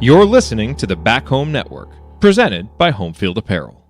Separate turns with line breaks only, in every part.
You're listening to the Back Home Network, presented by Home Field Apparel.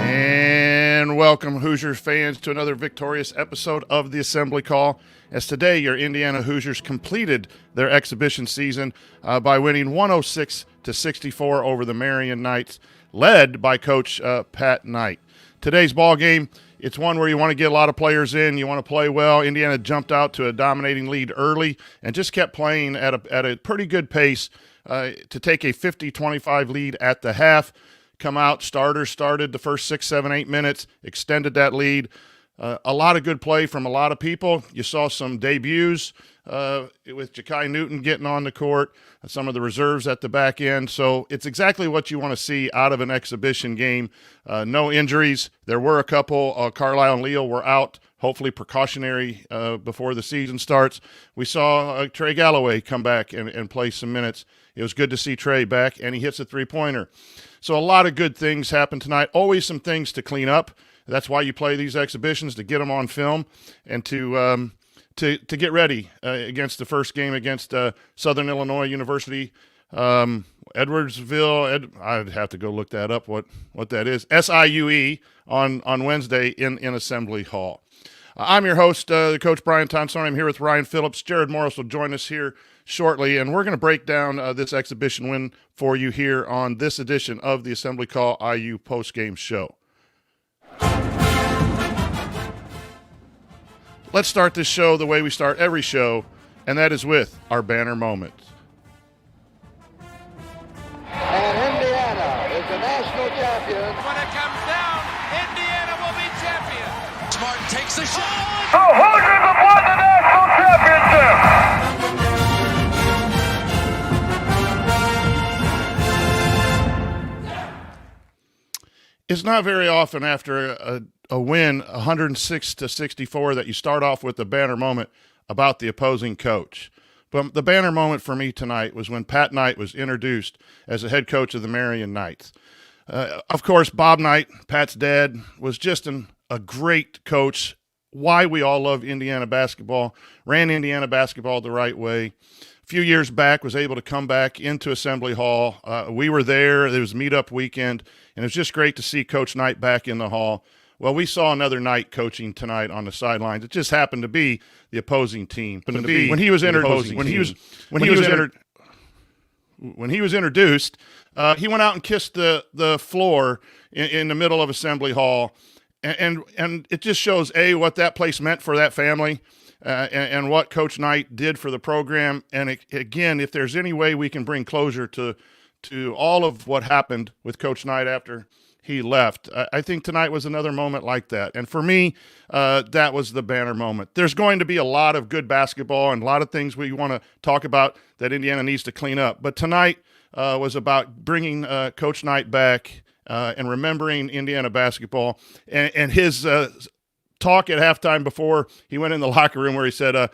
And welcome, Hoosiers fans, to another victorious episode of the Assembly Call. As today, your Indiana Hoosiers completed their exhibition season by winning 106-64 over the Marian Knights, led by Coach Pat Knight. Today's ball game, it's one where you want to get a lot of players in, you want to play well. Indiana jumped out to a dominating lead early and just kept playing at a pretty good pace to take a 50-25 lead at the half. Come out, starters started the first 6, 7, 8 minutes, extended that lead. A lot of good play from a lot of people. You saw some debuts with Jakai Newton getting on the court, some of the reserves at the back end. So it's exactly what you want to see out of an exhibition game. No injuries. There were a couple. Carlisle and Leal were out, hopefully precautionary before the season starts. We saw Trey Galloway come back and play some minutes. It was good to see Trey back, and he hits a three-pointer. So a lot of good things happened tonight. Always some things to clean up. That's why you play these exhibitions, to get them on film and to get ready against the first game against Southern Illinois University, Edwardsville. I'd have to go look that up, what that is. SIUE on Wednesday in Assembly Hall. I'm your host, Coach Brian Thompson. I'm here with Ryan Phillips. Jerod Morris will join us here shortly, and we're going to break down this exhibition win for you here on this edition of the Assembly Call IU postgame show. Let's start this show the way we start every show, and that is with our banner moment.
And Indiana is the national champion.
When it comes down, Indiana will be champion.
Smart takes the shot.
The Hoosiers have won the national championship.
It's not very often after a win, 106-64, that you start off with the banner moment about the opposing coach. But the banner moment for me tonight was when Pat Knight was introduced as the head coach of the Marian Knights. Of course, Bob Knight, Pat's dad, was just a great coach. Why we all love Indiana basketball, ran Indiana basketball the right way. A few years back, was able to come back into Assembly Hall. We were there. It was meetup weekend, and it was just great to see Coach Knight back in the hall. Well, we saw another Knight coaching tonight on the sidelines. It just happened to be the opposing team. When he was introduced, he went out and kissed the floor in the middle of Assembly Hall, and it just shows what that place meant for that family. And what Coach Knight did for the program. And again, if there's any way we can bring closure to all of what happened with Coach Knight after he left, I think tonight was another moment like that. And for me, that was the banner moment. There's going to be a lot of good basketball and a lot of things we want to talk about that Indiana needs to clean up. But tonight was about bringing Coach Knight back and remembering Indiana basketball and his talk at halftime before he went in the locker room, where he said,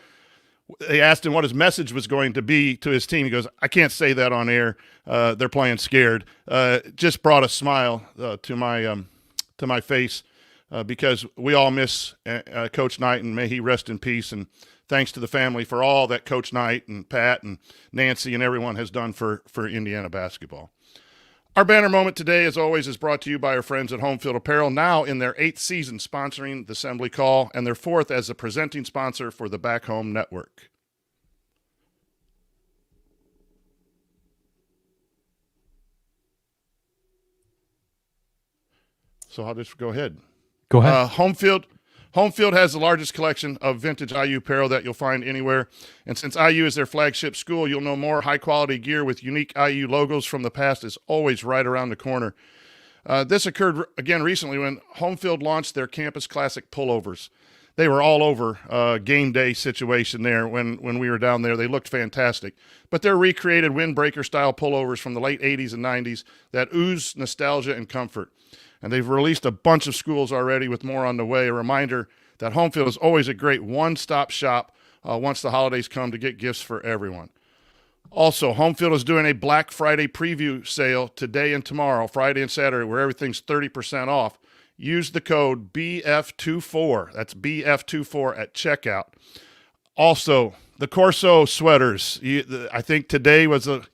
they asked him what his message was going to be to his team. He goes, "I can't say that on air. They're playing scared." Just brought a smile to my face because we all miss Coach Knight, and may he rest in peace. And thanks to the family for all that Coach Knight and Pat and Nancy and everyone has done for Indiana basketball. Our banner moment today, as always, is brought to you by our friends at Home Field Apparel, now in their 8th season sponsoring the Assembly Call, and their 4th as a presenting sponsor for the Back Home Network. So I'll just go ahead.
Go ahead.
Home Field has the largest collection of vintage IU apparel that you'll find anywhere. And since IU is their flagship school, you'll know more high-quality gear with unique IU logos from the past is always right around the corner. This occurred again recently when Home Field launched their Campus Classic pullovers. They were all over game day situation there when we were down there. They looked fantastic. But they're recreated windbreaker-style pullovers from the late 80s and 90s that ooze nostalgia and comfort. And they've released a bunch of schools already with more on the way. A reminder that Home Field is always a great one-stop shop once the holidays come to get gifts for everyone. Also, Home Field is doing a Black Friday preview sale today and tomorrow, Friday and Saturday, where everything's 30% off. Use the code BF24. That's BF24 at checkout. Also, the Corso sweaters. I think today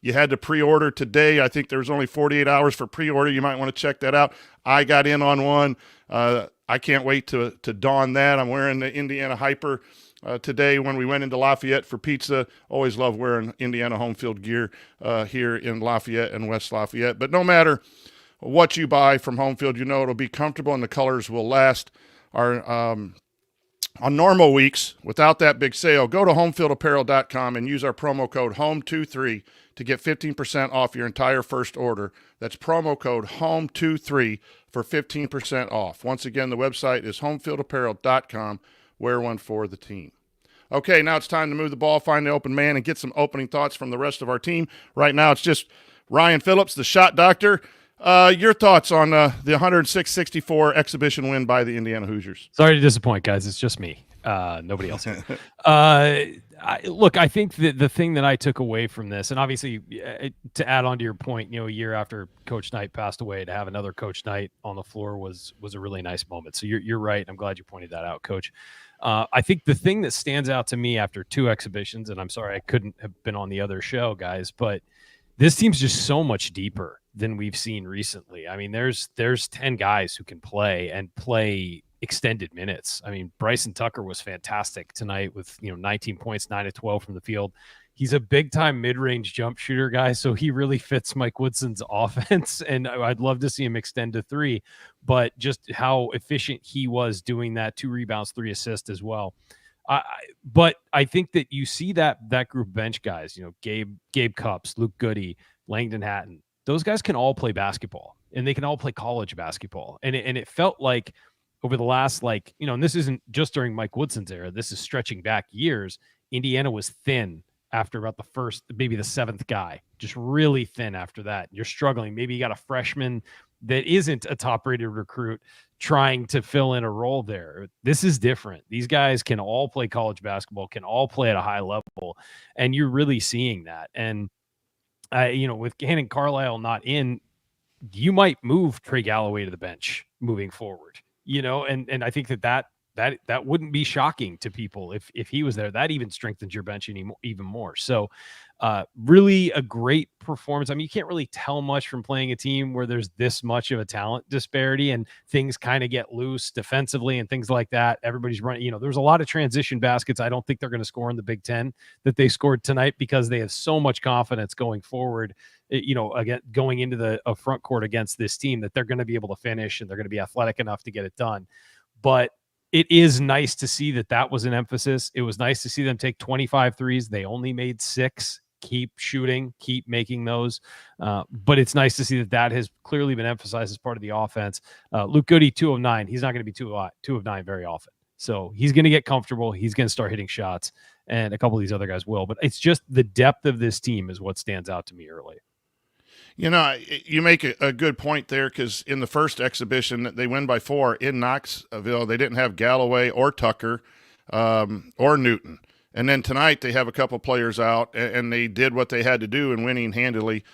you had to pre-order today. I think there's only 48 hours for pre-order. You might want to check that out. I got in on one. I can't wait to don that. I'm wearing the Indiana Hyper today when we went into Lafayette for pizza. Always love wearing Indiana home field gear here in Lafayette and West Lafayette. But no matter what you buy from home field, it'll be comfortable and the colors will last. On normal weeks, without that big sale, go to homefieldapparel.com and use our promo code HOME23 to get 15% off your entire first order. That's promo code HOME23 for 15% off. Once again, the website is homefieldapparel.com. Wear one for the team. Okay, now it's time to move the ball, find the open man, and get some opening thoughts from the rest of our team. Right now, it's just Ryan Phillips, the shot doctor. Your thoughts on the 106-64 exhibition win by the Indiana Hoosiers?
Sorry to disappoint, guys. It's just me. Nobody else. Look, I think that the thing that I took away from this, and obviously to add on to your point, a year after Coach Knight passed away, to have another Coach Knight on the floor was a really nice moment. So you're right. I'm glad you pointed that out, Coach. I think the thing that stands out to me after two exhibitions, and I'm sorry I couldn't have been on the other show, guys, but this team's just so much deeper than we've seen recently. I mean, there's 10 guys who can play and play extended minutes. I mean, Bryson Tucker was fantastic tonight with 19 points, 9 of 12 from the field. He's a big time mid-range jump shooter guy, so he really fits Mike Woodson's offense, and I'd love to see him extend to three, but just how efficient he was doing that, 2 rebounds, 3 assists as well. But I think that you see that group of bench guys, Gabe Cupps, Luke Goody, Langdon Hatton, those guys can all play basketball, and they can all play college basketball. And it felt like over the last, and this isn't just during Mike Woodson's era, this is stretching back years, Indiana was thin after about the first, maybe the 7th guy, just really thin after that. You're struggling. Maybe you got a freshman that isn't a top-rated recruit trying to fill in a role there. This is different. These guys can all play college basketball, can all play at a high level, and you're really seeing that. And, with Cannon Carlisle not in, you might move Trey Galloway to the bench moving forward, and I think that wouldn't be shocking to people if he was there. That even strengthens your bench even more. So really a great performance. I mean, you can't really tell much from playing a team where there's this much of a talent disparity and things kind of get loose defensively and things like that. Everybody's running, there's a lot of transition baskets. I don't think they're going to score in the Big Ten that they scored tonight because they have so much confidence going forward, again, going into a front court against this team that they're going to be able to finish and they're going to be athletic enough to get it done. But it is nice to see that was an emphasis. It was nice to see them take 25 threes. They only made 6. Keep shooting, keep making those. But it's nice to see that has clearly been emphasized as part of the offense. Luke Goody, 2 of 9. He's not going to be 2 of 9 very often. So he's going to get comfortable. He's going to start hitting shots, and a couple of these other guys will. But it's just the depth of this team is what stands out to me early.
You make a good point there, because in the first exhibition, they win by 4 in Knoxville. They didn't have Galloway or Tucker or Newton. And then tonight they have a couple players out, and they did what they had to do in winning handily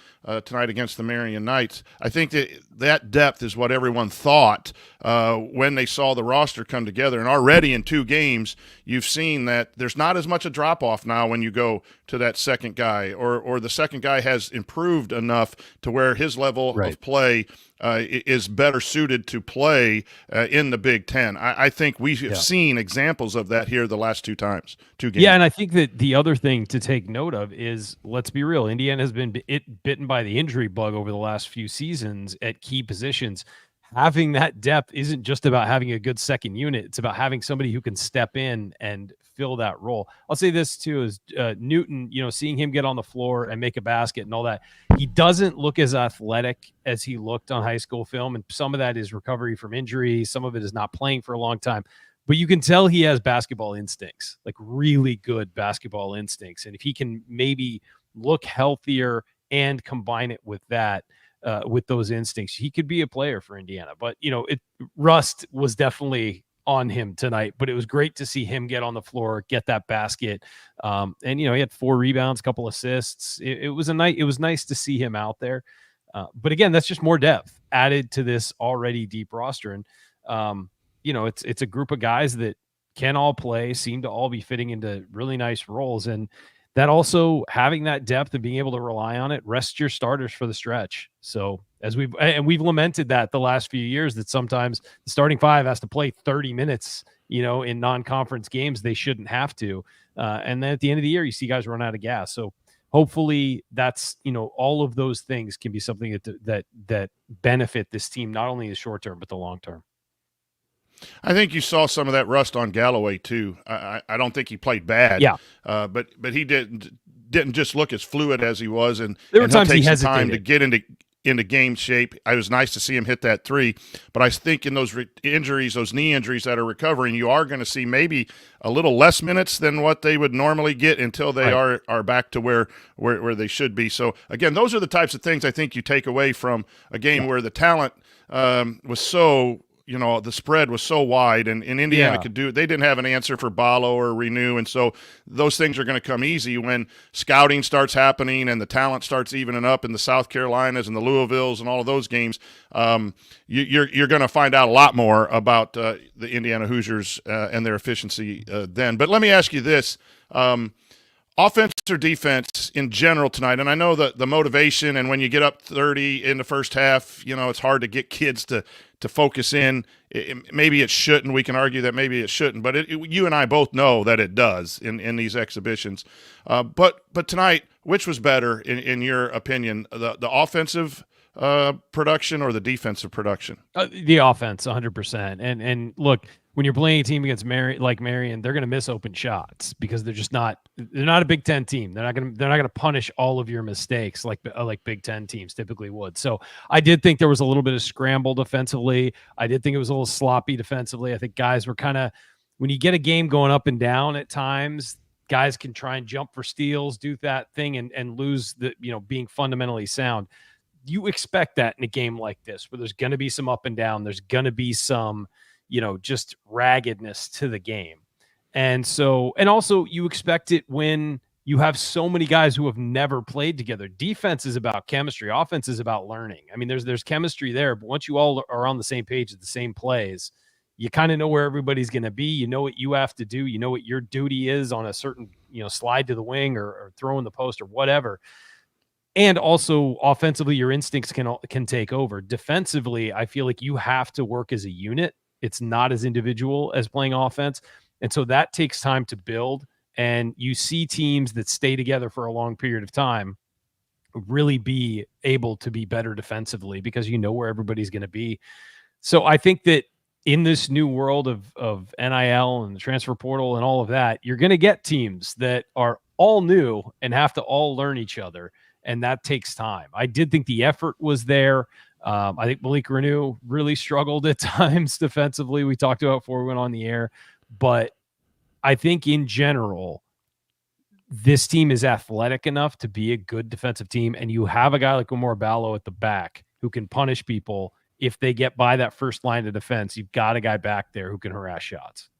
tonight against the Marian Knights. I think that depth is what everyone thought when they saw the roster come together. And already in 2 games, you've seen that there's not as much a drop-off now when you go to that second guy, or the second guy has improved enough to where his level of play is better suited to play in the Big Ten. I think we have seen examples of that here the last 2 games.
Yeah, and I think that the other thing to take note of is, let's be real, Indiana has been bitten by the injury bug over the last few seasons at key positions. Having that depth isn't just about having a good second unit. It's about having somebody who can step in and fill that role. I'll say this too, is Newton, seeing him get on the floor and make a basket and all that, he doesn't look as athletic as he looked on high school film. And some of that is recovery from injury. Some of it is not playing for a long time. But you can tell he has basketball instincts, like really good basketball instincts. And if he can maybe look healthier and combine it with that, with those instincts, he could be a player for Indiana. But, rust was definitely on him tonight, but it was great to see him get on the floor, get that basket. And, he had 4 rebounds, couple assists. It was nice to see him out there. But again, that's just more depth added to this already deep roster. And, it's a group of guys that can all play, seem to all be fitting into really nice roles. And that also, having that depth and being able to rely on it, rests your starters for the stretch. So as we've lamented that the last few years, that sometimes the starting 5 has to play 30 minutes, in non-conference games they shouldn't have to. And then at the end of the year, you see guys run out of gas. So hopefully that's, all of those things can be something that benefit this team, not only in the short term, but the long term.
I think you saw some of that rust on Galloway too. I don't think he played bad.
Yeah.
But he didn't just look as fluid as he was, and
there were times
he'll take
he hesitated.
some time to get into game shape. It was nice to see him hit that 3, but I think in those injuries, those knee injuries that are recovering, you are going to see maybe a little less minutes than what they would normally get until they are back to where they should be. So again, those are the types of things I think you take away from a game where the talent was so. The spread was so wide, and Indiana could do it. They didn't have an answer for Ballo or Renew, and so those things are going to come easy when scouting starts happening and the talent starts evening up in the South Carolinas and the Louisvilles and all of those games. You're going to find out a lot more about the Indiana Hoosiers and their efficiency then. But let me ask you this. Offense or defense in general tonight, and I know that the motivation, and when you get up 30 in the first half, it's hard to get kids to focus in. Maybe it shouldn't. We can argue that maybe it shouldn't, but you and I both know that it does in these exhibitions. But tonight, which was better in your opinion, the offensive production or the defensive production?
The offense, 100%. And look, when you're playing a team against Marian, they're going to miss open shots because they're not a Big Ten team. They're not going to punish all of your mistakes like Big Ten teams typically would. So I did think there was a little bit of scramble defensively. I did think it was a little sloppy defensively. I think guys were kind of, when you get a game going up and down at times, guys can try and jump for steals, do that thing and lose being fundamentally sound. You expect that in a game like this where there's going to be some up and down. There's going to be some, just raggedness to the game. And also you expect it when you have so many guys who have never played together. Defense is about chemistry. Offense is about learning. I mean, there's chemistry there, but once you all are on the same page at the same plays, you kind of know where everybody's going to be. You know what you have to do. You know what your duty is on a certain, slide to the wing or throwing the post or whatever. And also offensively, your instincts can take over. Defensively, I feel like you have to work as a unit. It's not as individual as playing offense. And so that takes time to build. And you see teams that stay together for a long period of time really be able to be better defensively because you know where everybody's going to be. So I think that in this new world of NIL and the transfer portal and all of that, you're going to get teams that are all new and have to all learn each other. And that takes time. I did think the effort was there. I think Malik Renew really struggled at times defensively. We talked about before we went on the air. But I think in general, this team is athletic enough to be a good defensive team. And you have a guy like Umar Ballo at the back who can punish people. If they get by that first line of defense, you've got a guy back there who can harass shots.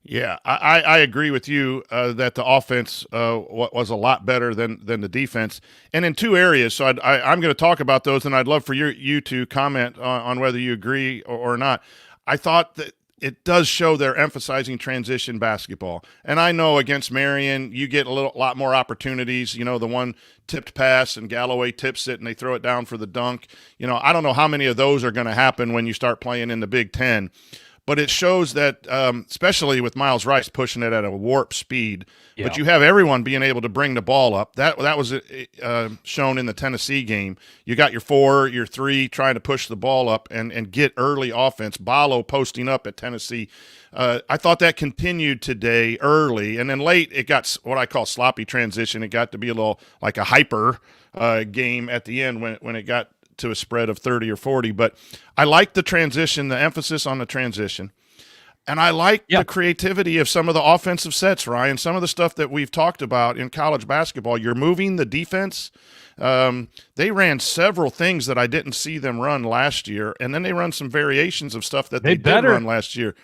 Yeah, I agree with you that the offense was a lot better than the defense, and in 2 areas. So I'm going to talk about those, and I'd love for you to comment on whether you agree or not. I thought that it does show they're emphasizing transition basketball, and I know against Marian you get a lot more opportunities. The one tipped pass and Galloway tips it and they throw it down for the dunk. I don't know how many of those are going to happen when you start playing in the Big Ten. But it shows that, especially with Myles Rice pushing it at a warp speed, but you have everyone being able to bring the ball up. That was shown in the Tennessee game. You got your 4, your 3 trying to push the ball up and get early offense. Ballo posting up at Tennessee. I thought that continued today early, and then late it got what I call sloppy transition. It got to be a little like a hyper game at the end when it got to a spread of 30 or 40, but I like the transition, the emphasis on the transition. And I like the creativity of some of the offensive sets, Ryan, some of the stuff that we've talked about in college basketball. You're moving the defense. They ran several things that I didn't see them run last year, and then they run some variations of stuff that they did run last year.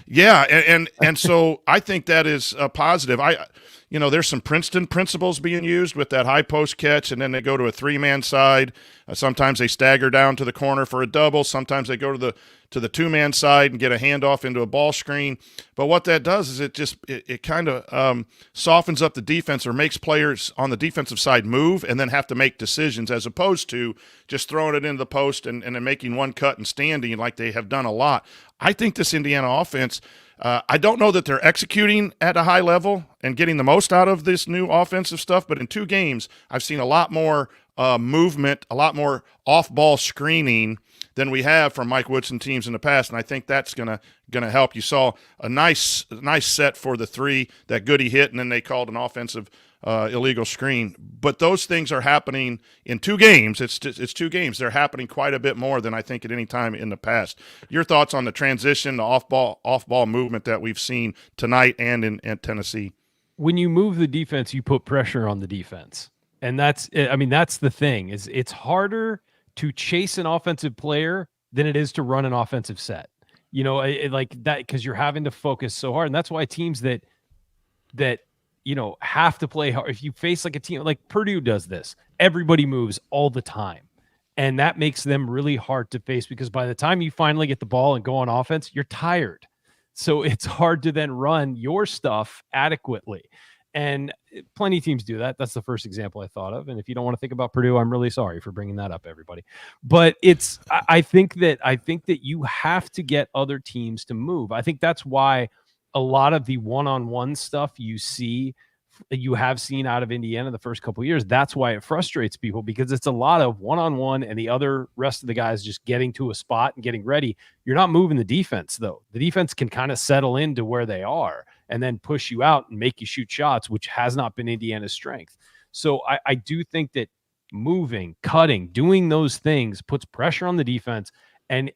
Yeah, and so I think that is a positive. There's some Princeton principles being used with that high post catch, and then they go to a 3-man side. Sometimes they stagger down to the corner for a double. Sometimes they go to the 2-man side and get a handoff into a ball screen. But what that does is it kind of softens up the defense, or makes players on the defensive side move and then have to make decisions, as opposed to just throwing it into the post and then making one cut and standing like they have done a lot. I think this Indiana offense, I don't know that they're executing at a high level and getting the most out of this new offensive stuff, but in 2 games, I've seen a lot more movement, a lot more off-ball screening than we have from Mike Woodson teams in the past, and I think that's gonna help. You saw a nice set for the 3 that Goody hit, and then they called an offensive illegal screen. But those things are happening in 2 games. It's 2 games. They're happening quite a bit more than I think at any time in the past. Your thoughts on the transition, the off-ball movement that we've seen tonight and in Tennessee?
When you move the defense, you put pressure on the defense. And that's the thing, is it's harder to chase an offensive player than it is to run an offensive set. Like that, because you're having to focus so hard. And that's why teams that have to play hard. If you face like a team like Purdue does this, everybody moves all the time. And that makes them really hard to face, because by the time you finally get the ball and go on offense, you're tired. So it's hard to then run your stuff adequately. And plenty of teams do that. That's the first example I thought of. And if you don't want to think about Purdue, I'm really sorry for bringing that up, everybody. But I think that you have to get other teams to move. I think that's why a lot of the one-on-one stuff you have seen out of Indiana the first couple of years, that's why it frustrates people, because it's a lot of one-on-one and the other rest of the guys just getting to a spot and getting ready. You're not moving the defense, though. The defense can kind of settle into where they are and then push you out and make you shoot shots, which has not been Indiana's strength. So I do think that moving, cutting, doing those things puts pressure on the defense. And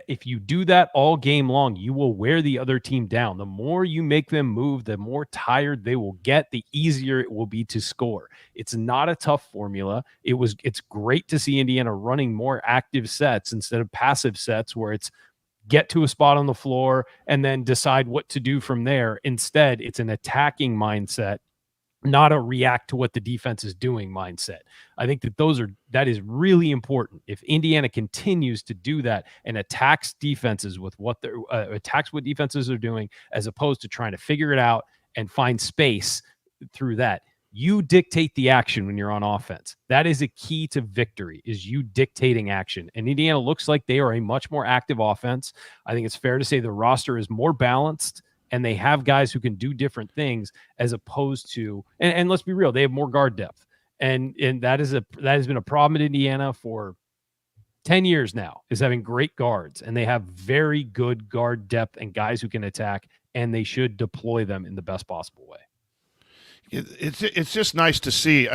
if you do that all game long, you will wear the other team down. The more you make them move, the more tired they will get, the easier it will be to score. It's not a tough formula. It's great to see Indiana running more active sets instead of passive sets where it's get to a spot on the floor and then decide what to do from there. Instead, it's an attacking mindset, not a react to what the defense is doing mindset. I think that is really important. If Indiana continues to do that and attacks defenses with attacks what defenses are doing, as opposed to trying to figure it out and find space through that, you dictate the action when you're on offense. That is a key to victory, is you dictating action. And Indiana looks like they are a much more active offense. I think it's fair to say the roster is more balanced, and they have guys who can do different things, as opposed to, and let's be real, they have more guard depth. And that has been a problem at Indiana for 10 years now, is having great guards, and they have very good guard depth and guys who can attack, and they should deploy them in the best possible way.
It's just nice to see.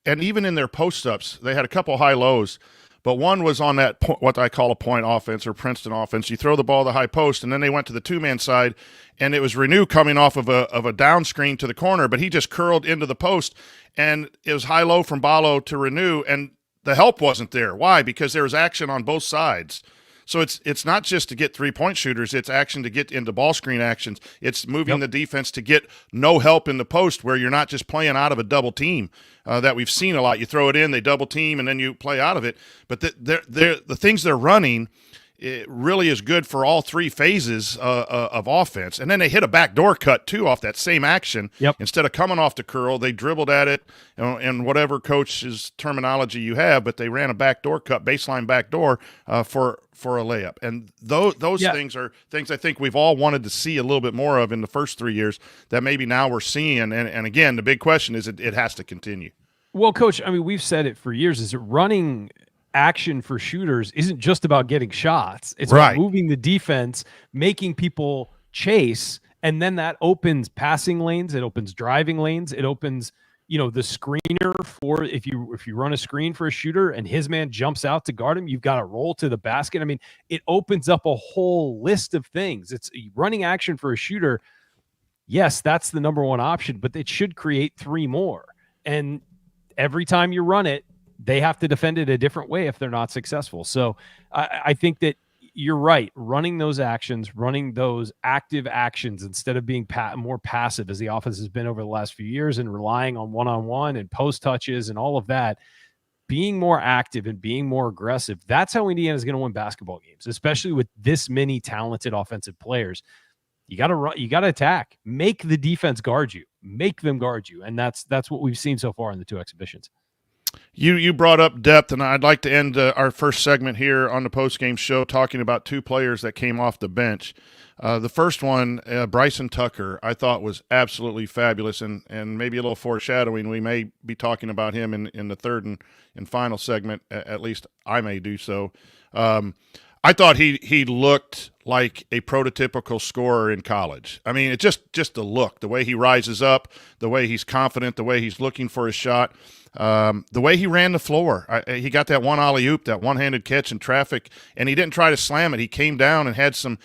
And even in their post-ups, they had a couple high lows, but one was on that what I call a point offense, or Princeton offense. You throw the ball to the high post, and then they went to the 2-man side, and it was Renew coming off of a down screen to the corner, but he just curled into the post, and it was high-low from Ballo to Renew, and the help wasn't there. Why? Because there was action on both sides. So it's not just to get 3-point shooters, it's action to get into ball screen actions. It's moving the defense to get no help in the post, where you're not just playing out of a double team that we've seen a lot. You throw it in, they double team, and then you play out of it. But the things they're running, it really is good for all 3 phases of offense. And then they hit a backdoor cut, too, off that same action. Yep. Instead of coming off the curl, they dribbled at it, and whatever coach's terminology you have, but they ran a backdoor cut, baseline backdoor, for a layup. And those things are things I think we've all wanted to see a little bit more of in the first 3 years that maybe now we're seeing. And again, the big question is it has to continue.
Well, Coach, I mean, we've said it for years, is that running action for shooters isn't just about getting shots. It's about moving the defense, making people chase, and then that opens passing lanes, it opens driving lanes, it opens, the screener for if you run a screen for a shooter and his man jumps out to guard him, you've got to roll to the basket. I mean, it opens up a whole list of things. It's running action for a shooter. Yes, that's the number one option, but it should create 3 more. And every time you run it, they have to defend it a different way if they're not successful. So I think that you're right. Running those actions, running those active actions instead of being more passive as the offense has been over the last few years and relying on one-on-one and post touches and all of that, being more active and being more aggressive. That's how Indiana is going to win basketball games, especially with this many talented offensive players. You got to run, you got to attack, make the defense guard you, make them guard you. And that's what we've seen so far in the two exhibitions.
You brought up depth, and I'd like to end our first segment here on the postgame show talking about two players that came off the bench. The first one, Bryson Tucker, I thought was absolutely fabulous, and maybe a little foreshadowing. We may be talking about him in the third and final segment. At least I may do so. I thought he looked like a prototypical scorer in college. I mean, it's just the look, the way he rises up, the way he's confident, the way he's looking for his shot. The way he ran the floor, he got that one alley-oop, that one-handed catch in traffic, and he didn't try to slam it. He came down and had some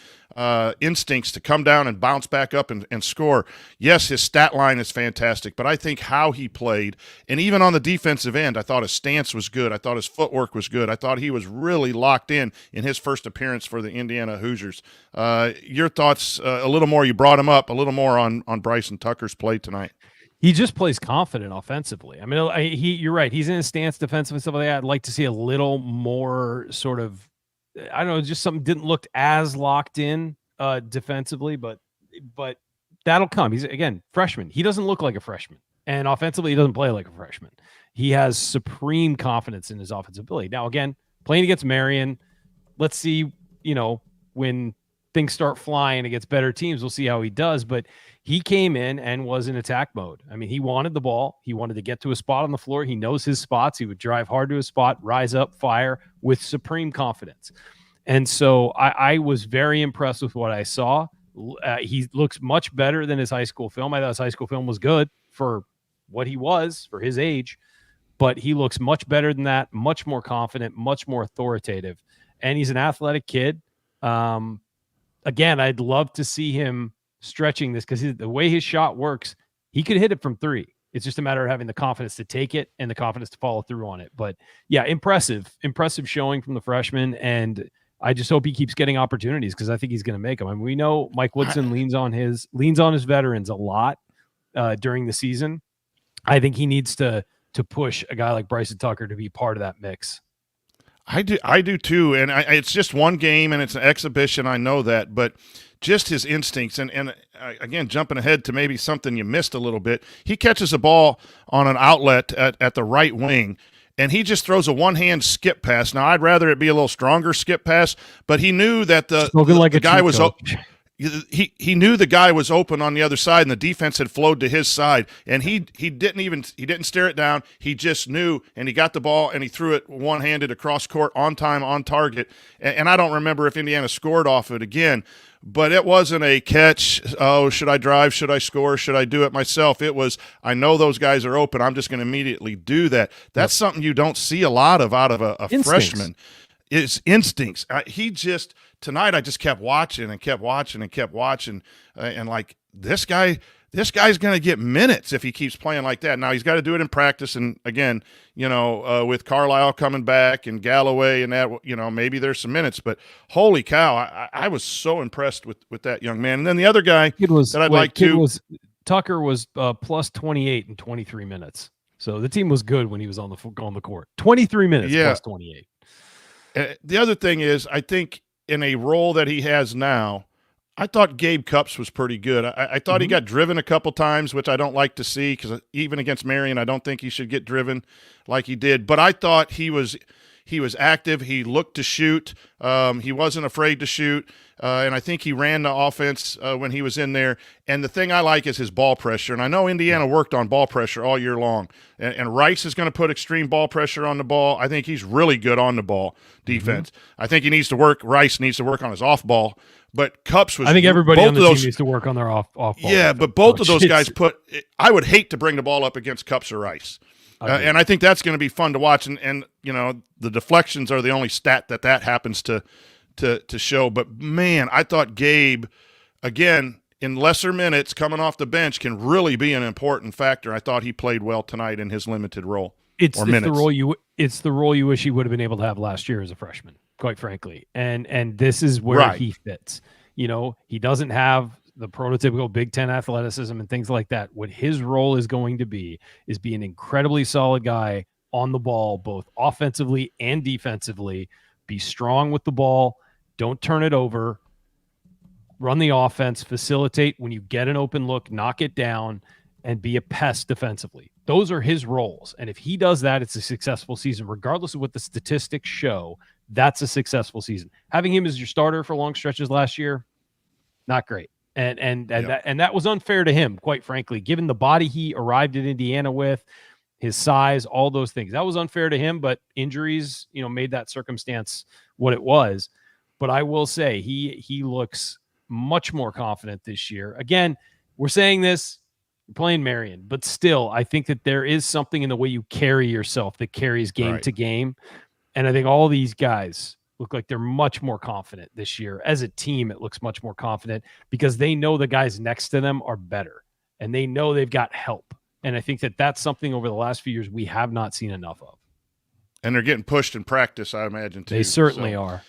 instincts to come down and bounce back up and score. Yes, his stat line is fantastic, but I think how he played, and even on the defensive end, I thought his stance was good. I thought his footwork was good. I thought he was really locked in his first appearance for the Indiana Hoosiers. Your thoughts, a little more, you brought him up, a little more on Bryson Tucker's play tonight.
He just plays confident offensively. I mean, you're right. He's in his stance defensively and stuff like that. I'd like to see a little more sort of, I don't know, just something didn't look as locked in defensively, but that'll come. He's, again, freshman. He doesn't look like a freshman. And offensively, he doesn't play like a freshman. He has supreme confidence in his offensive ability. Now, again, playing against Marian, let's see, when things start flying against better teams, we'll see how he does. But he came in and was in attack mode. I mean, he wanted the ball. He wanted to get to a spot on the floor. He knows his spots. He would drive hard to his spot, rise up, fire with supreme confidence. And so I was very impressed with what I saw. He looks much better than his high school film. I thought his high school film was good for what he was, for his age. But he looks much better than that, much more confident, much more authoritative. And he's an athletic kid. Again, I'd love to see him stretching this because the way his shot works, he could hit it from three. It's just a matter of having the confidence to take it and the confidence to follow through on it. But yeah, impressive showing from the freshman. And I just hope he keeps getting opportunities because I think he's going to make them. I mean, we know Mike Woodson leans on his veterans a lot during the season. I think he needs to push a guy like Bryson Tucker to be part of that mix.
I do too, and it's just one game and it's an exhibition. I know that, but just his instincts and again, jumping ahead to maybe something you missed a little bit, he catches a ball on an outlet at the right wing, and he just throws a one-hand skip pass. Now, I'd rather it be a little stronger skip pass, but he knew that the guy was he knew the guy was open on the other side, and the defense had flowed to his side, and he didn't stare it down. He just knew, and he got the ball and he threw it one-handed across court, on time, on target. And I don't remember if Indiana scored off it again, but it wasn't a catch. Oh, should I drive? Should I score? Should I do it myself? It was, I know those guys are open. I'm just going to immediately do that. That's something you don't see a lot of out of a freshman. It's instincts. Tonight I just kept watching and kept watching and kept watching, and like this guy's going to get minutes if he keeps playing like that. Now he's got to do it in practice, and again, with Carlisle coming back and Galloway and that, maybe there's some minutes. But holy cow, I was so impressed with that young man. And then the other guy
Tucker was plus 28 in 23 minutes. So the team was good when he was on the court. 23 minutes plus 28.
The other thing is, I think in a role that he has now, I thought Gabe Cupps was pretty good. I thought he got driven a couple times, which I don't like to see because even against Marian, I don't think he should get driven like he did. But I thought he was active. He looked to shoot. He wasn't afraid to shoot. And I think he ran the offense when he was in there. And the thing I like is his ball pressure. And I know Indiana worked on ball pressure all year long. And Rice is going to put extreme ball pressure on the ball. I think he's really good on the ball defense. I think Rice needs to work on his off ball. But Cupps was.
I think everybody on the team needs to work on their off ball.
Yeah, but both of those guys I would hate to bring the ball up against Cupps or Rice. And I think that's going to be fun to watch. And the deflections are the only stat that happens to show. But, man, I thought Gabe, again, in lesser minutes, coming off the bench, can really be an important factor. I thought he played well tonight in his limited role.
It's the role you wish he would have been able to have last year as a freshman. quite frankly. And this is where he fits. He doesn't have the prototypical Big Ten athleticism and things like that. What his role is going to be is be an incredibly solid guy on the ball, both offensively and defensively. Be strong with the ball. Don't turn it over. Run the offense, facilitate when you get an open look, knock it down, and be a pest defensively. Those are his roles. And if he does that, it's a successful season. Regardless of what the statistics show, that's a successful season. Having him as your starter for long stretches last year, not great. And that was unfair to him, quite frankly, given the body he arrived at Indiana with, his size, all those things. That was unfair to him, but injuries, made that circumstance what it was. But I will say he looks much more confident this year. Again, we're saying this, you're playing Marian, but still, I think that there is something in the way you carry yourself that carries game to game. And I think all these guys look like they're much more confident this year. As a team, it looks much more confident because they know the guys next to them are better and they know they've got help. And I think that that's something over the last few years we have not seen enough of.
And they're getting pushed in practice, I imagine, too.
They certainly are.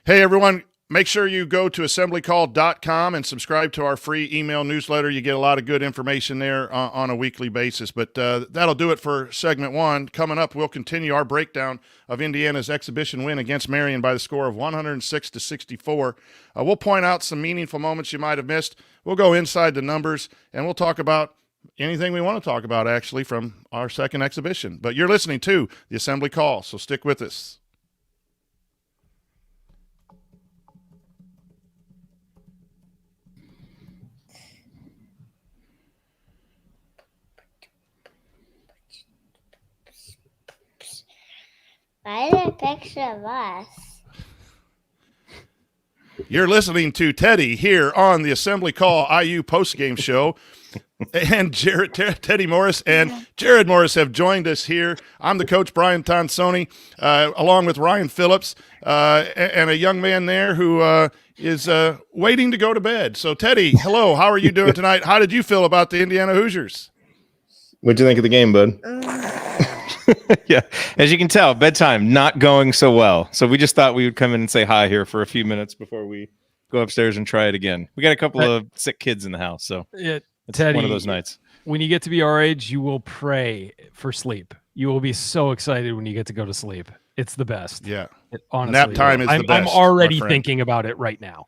Hey, everyone, make sure you go to assemblycall.com and subscribe to our free email newsletter. You get a lot of good information there on a weekly basis. But that'll do it for segment one. Coming up, we'll continue our breakdown of Indiana's exhibition win against Marian by the score of 106-64. We'll point out some meaningful moments you might have missed. We'll go inside the numbers, and we'll talk about anything we want to talk about, actually, from our second exhibition. But you're listening to the Assembly Call, so stick with us.
Why is there a picture of us?
You're listening to Teddy here on the Assembly Call IU postgame show. And Teddy Morris and Jerod Morris have joined us here. I'm the coach, Brian Tonsoni, along with Ryan Phillips, and a young man there who is waiting to go to bed. So, Teddy, hello. How are you doing tonight? How did you feel about the Indiana Hoosiers?
What'd you think of the game, bud? Yeah, as you can tell, bedtime not going so well. So we just thought we would come in and say hi here for a few minutes before we go upstairs and try it again. We got a couple of sick kids in the house, so it's
Teddy,
one of those nights.
When you get to be our age, you will pray for sleep. You will be so excited when you get to go to sleep. It's the best.
Yeah.
Honestly,
nap time is the best.
I'm already thinking about it right now.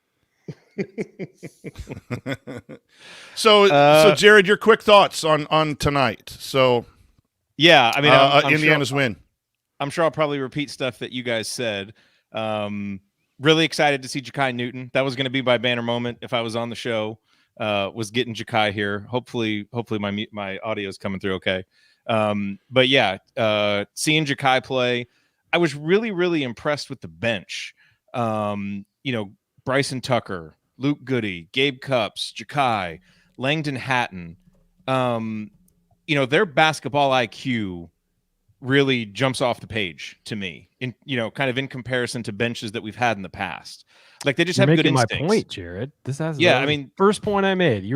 So Jerod, your quick thoughts on tonight. So
yeah, I mean, I'm
Indiana's win.
I'm sure I'll probably repeat stuff that you guys said. Really excited to see Jakai Newton. That was going to be my banner moment if I was on the show. Was getting Jakai here. Hopefully my audio is coming through okay. But yeah, seeing Jakai play, I was really, really impressed with the bench. Bryson Tucker, Luke Goody, Gabe Cupps, Jakai, Langdon Hatton. Their basketball IQ really jumps off the page to me kind of in comparison to benches that we've had in the past. Like they just have good instincts.
My point, Jerod. This has first point I made. They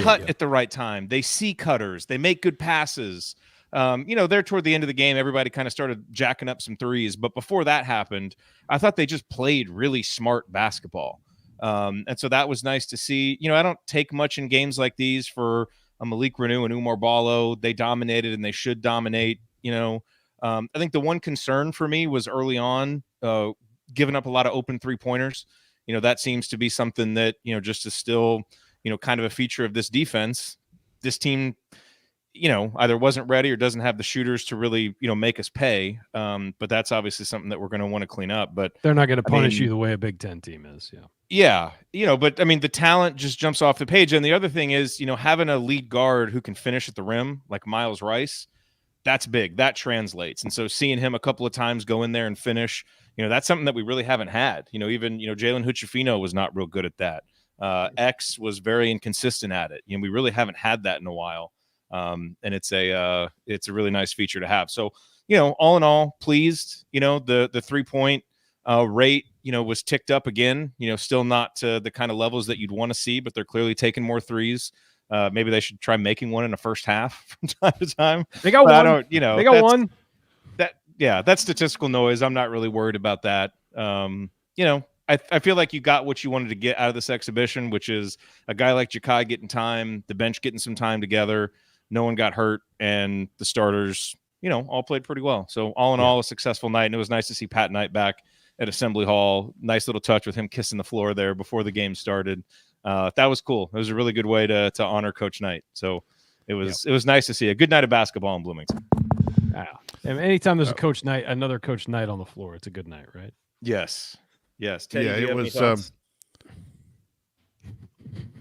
cut
at the right time. They see cutters. They make good passes. There toward the end of the game, everybody kind of started jacking up some threes. But before that happened, I thought they just played really smart basketball. And so that was nice to see. I don't take much in games like these for Malik Renew and Umar Ballo. They dominated and they should dominate. I think the one concern for me was early on giving up a lot of open three-pointers. That seems to be something that, just is still, kind of a feature of this defense. This team, either wasn't ready or doesn't have the shooters to really, make us pay. But that's obviously something that we're going to want to clean up. But
they're not going to punish you the way a Big Ten team is.
Yeah. But the talent just jumps off the page. And the other thing is, having a lead guard who can finish at the rim, like Myles Rice, that's big. That translates. And so seeing him a couple of times go in there and finish, that's something that we really haven't had. Even Jalen Huchefino was not real good at that. X was very inconsistent at it. We really haven't had that in a while. And it's a really nice feature to have. So, all in all, pleased. The 3-point rate, was ticked up again. Still not to the kind of levels that you'd want to see, but they're clearly taking more threes. Maybe they should try making one in the first half from time to time.
They got one. They got one.
yeah, that's statistical noise. I'm not really worried about that. I feel like you got what you wanted to get out of this exhibition, which is a guy like Jakai getting time, the bench getting some time together. No one got hurt, and the starters, all played pretty well. So all in all, a successful night, and it was nice to see Pat Knight back at Assembly Hall. Nice little touch with him kissing the floor there before the game started. That was cool. It was a really good way to honor Coach Knight. So it was nice to see a good night of basketball in Bloomington.
And anytime there's another Coach Knight on the floor, it's a good night, right?
Yes. Teddy,
Yeah,
do you
it
have any
was.
thoughts?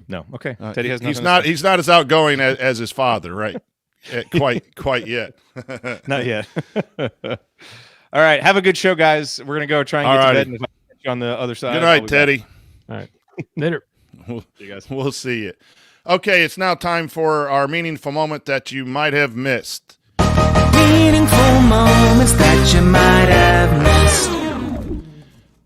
No. Okay. Teddy has nothing.
He's not as outgoing as his father, right? quite yet.
Not yet.
All right. Have a good show, guys. We're gonna go try and get to bed, and if I catch you on the other side.
Good night, Teddy.
Back. All right. Later.
See you guys. We'll see you. Okay, it's now time for our meaningful moment that you might have missed.
Meaningful moments that you might have missed.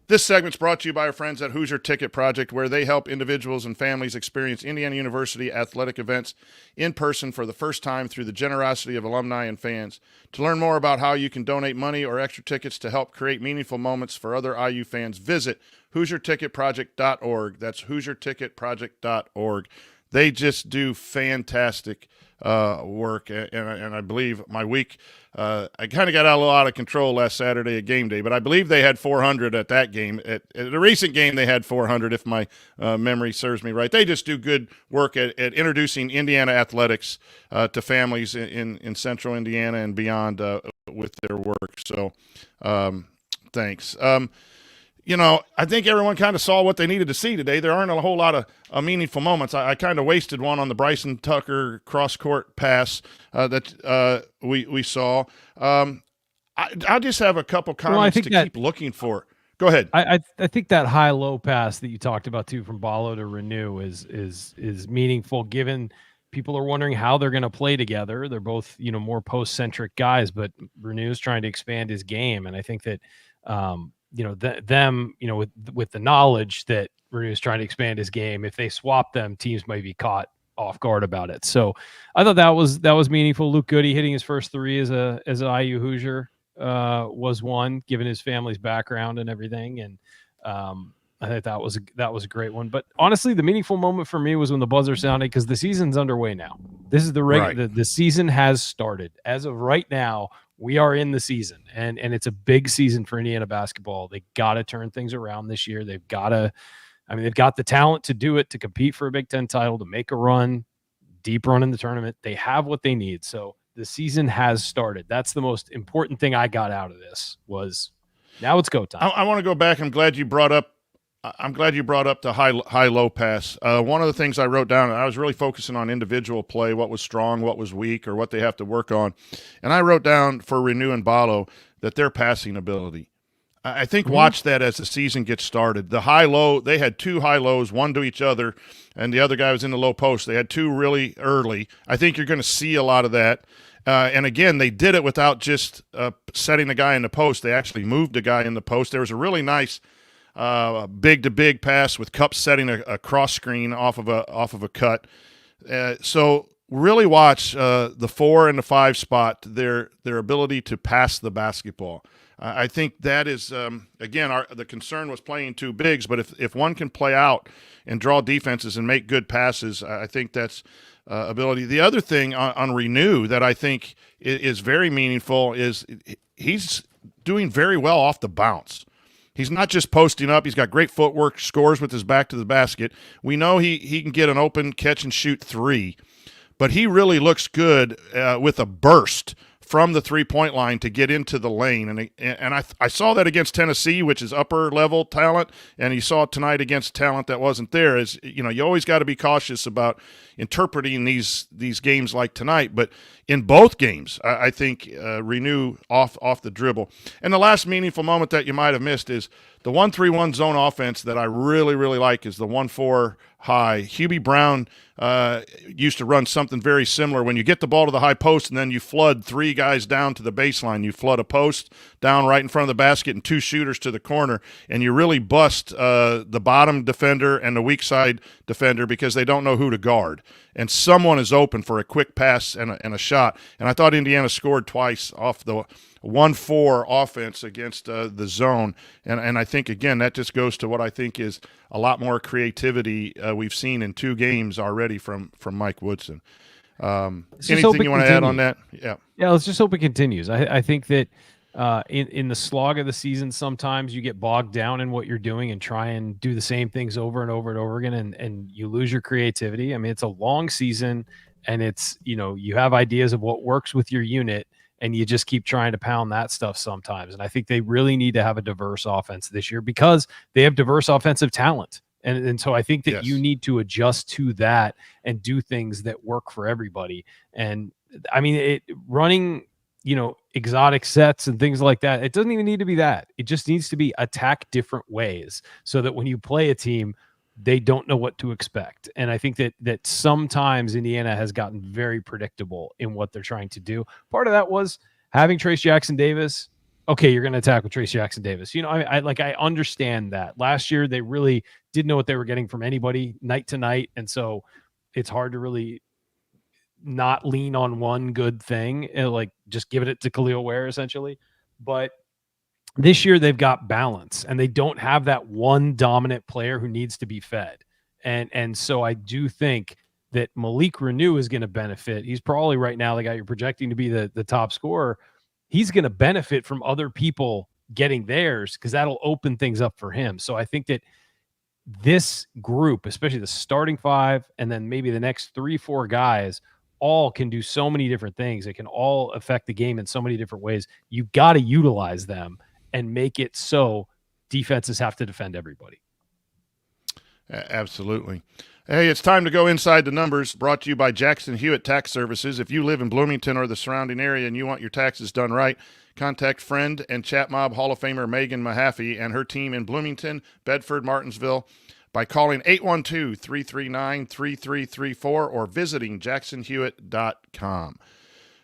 This segment's brought to you by our friends at Hoosier Ticket Project, where they help individuals and families experience Indiana University athletic events in person for the first time through the generosity of alumni and fans. To learn more about how you can donate money or extra tickets to help create meaningful moments for other IU fans, visit HoosierTicketProject.org. That's HoosierTicketProject.org. They just do fantastic work, and I believe my week, I kind of got a little out of control last Saturday at game day, but I believe they had 400 at that game. At a recent game, they had 400, if my memory serves me right. They just do good work at introducing Indiana athletics to families in central Indiana and beyond with their work. So thanks. I think everyone kind of saw what they needed to see today. There aren't a whole lot of meaningful moments. I kind of wasted one on the Bryson Tucker cross-court pass that we saw. I just have a couple comments keep looking for. Go ahead.
I think that high-low pass that you talked about, too, from Ballo to Renew is meaningful, given people are wondering how they're going to play together. They're both, more post-centric guys, but Renew's trying to expand his game, and I think that with the knowledge that Renew is trying to expand his game, if they swap them, teams might be caught off guard about it. So I thought that was meaningful. Luke Goody hitting his first three as an IU Hoosier was one, given his family's background and everything. And I think that was a great one. But honestly, the meaningful moment for me was when the buzzer sounded, because the season's underway now. This is the season has started. As of right now, we are in the season, and it's a big season for Indiana basketball. They got to turn things around this year. They've got the talent to do it, to compete for a Big Ten title, to make a run, deep run in the tournament. They have what they need. So the season has started. That's the most important thing I got out of this, was now it's go time.
I want to go back. I'm glad you brought up the high-low pass. One of the things I wrote down, I was really focusing on individual play, what was strong, what was weak, or what they have to work on. And I wrote down for Renew and Ballo that their passing ability. I think watch that as the season gets started. The high-low, they had two high-lows, one to each other, and the other guy was in the low post. They had two really early. I think you're going to see a lot of that. And again, they did it without just setting the guy in the post. They actually moved the guy in the post. There was a really nice big-to-big pass with Cup setting a cross screen off of a cut. So really watch the 4 and the 5 spot, their ability to pass the basketball. I think that is, again, the concern was playing two bigs, but if one can play out and draw defenses and make good passes, I think that's ability. The other thing on Renew that I think is very meaningful is he's doing very well off the bounce. He's not just posting up. He's got great footwork, scores with his back to the basket. We know he can get an open catch-and-shoot three, but he really looks good with a burst from the three-point line to get into the lane. And I saw that against Tennessee, which is upper-level talent, and you saw it tonight against talent that wasn't there. You always got to be cautious about interpreting these games like tonight. But in both games, I think Renew off the dribble. And the last meaningful moment that you might have missed is the 1-3-1 zone offense that I really, really like is the 1-4 high. Hubie Brown used to run something very similar. When you get the ball to the high post and then you flood 3 guys down to the baseline, you flood a post down right in front of the basket and 2 shooters to the corner, and you really bust the bottom defender and the weak side defender because they don't know who to guard. And someone is open for a quick pass and a shot. And I thought Indiana scored twice off the 1-4 offense against the zone. And I think, again, that just goes to what I think is a lot more creativity we've seen in 2 games already from Mike Woodson. Anything you want to add on that? Yeah,
let's just hope it continues. I think that in the slog of the season, sometimes you get bogged down in what you're doing and try and do the same things over and over and over again, and you lose your creativity. I mean, it's a long season, and it's, you have ideas of what works with your unit, and you just keep trying to pound that stuff sometimes. And I think they really need to have a diverse offense this year because they have diverse offensive talent. And so I think that you need to adjust to that and do things that work for everybody. And I mean, running, exotic sets and things like that, it doesn't even need to be that. It just needs to be attack different ways so that when you play a team, they don't know what to expect. And I think that sometimes Indiana has gotten very predictable in what they're trying to do. Part of that was having Trace Jackson Davis. Okay, you're going to attack with Trace Jackson Davis. I understand that. Last year, they really didn't know what they were getting from anybody night to night. And so it's hard to really not lean on one good thing and just give it to Khalil Ware essentially. But this year they've got balance and they don't have that one dominant player who needs to be fed. And so I do think that Malik Renew is going to benefit. He's probably right now the guy you're projecting to be the top scorer. He's going to benefit from other people getting theirs because that'll open things up for him. So I think that this group, especially the starting 5 and then maybe the next 3-4 guys, all can do so many different things. It can all affect the game in so many different ways. You've got to utilize them and make it so defenses have to defend everybody.
Absolutely. Hey, it's time to go inside the numbers, brought to you by Jackson Hewitt Tax Services. If you live in Bloomington or the surrounding area and you want your taxes done right, contact friend and chat mob Hall of Famer Megan Mahaffey and her team in Bloomington, Bedford, Martinsville by calling 812-339-3334 or visiting jacksonhewitt.com.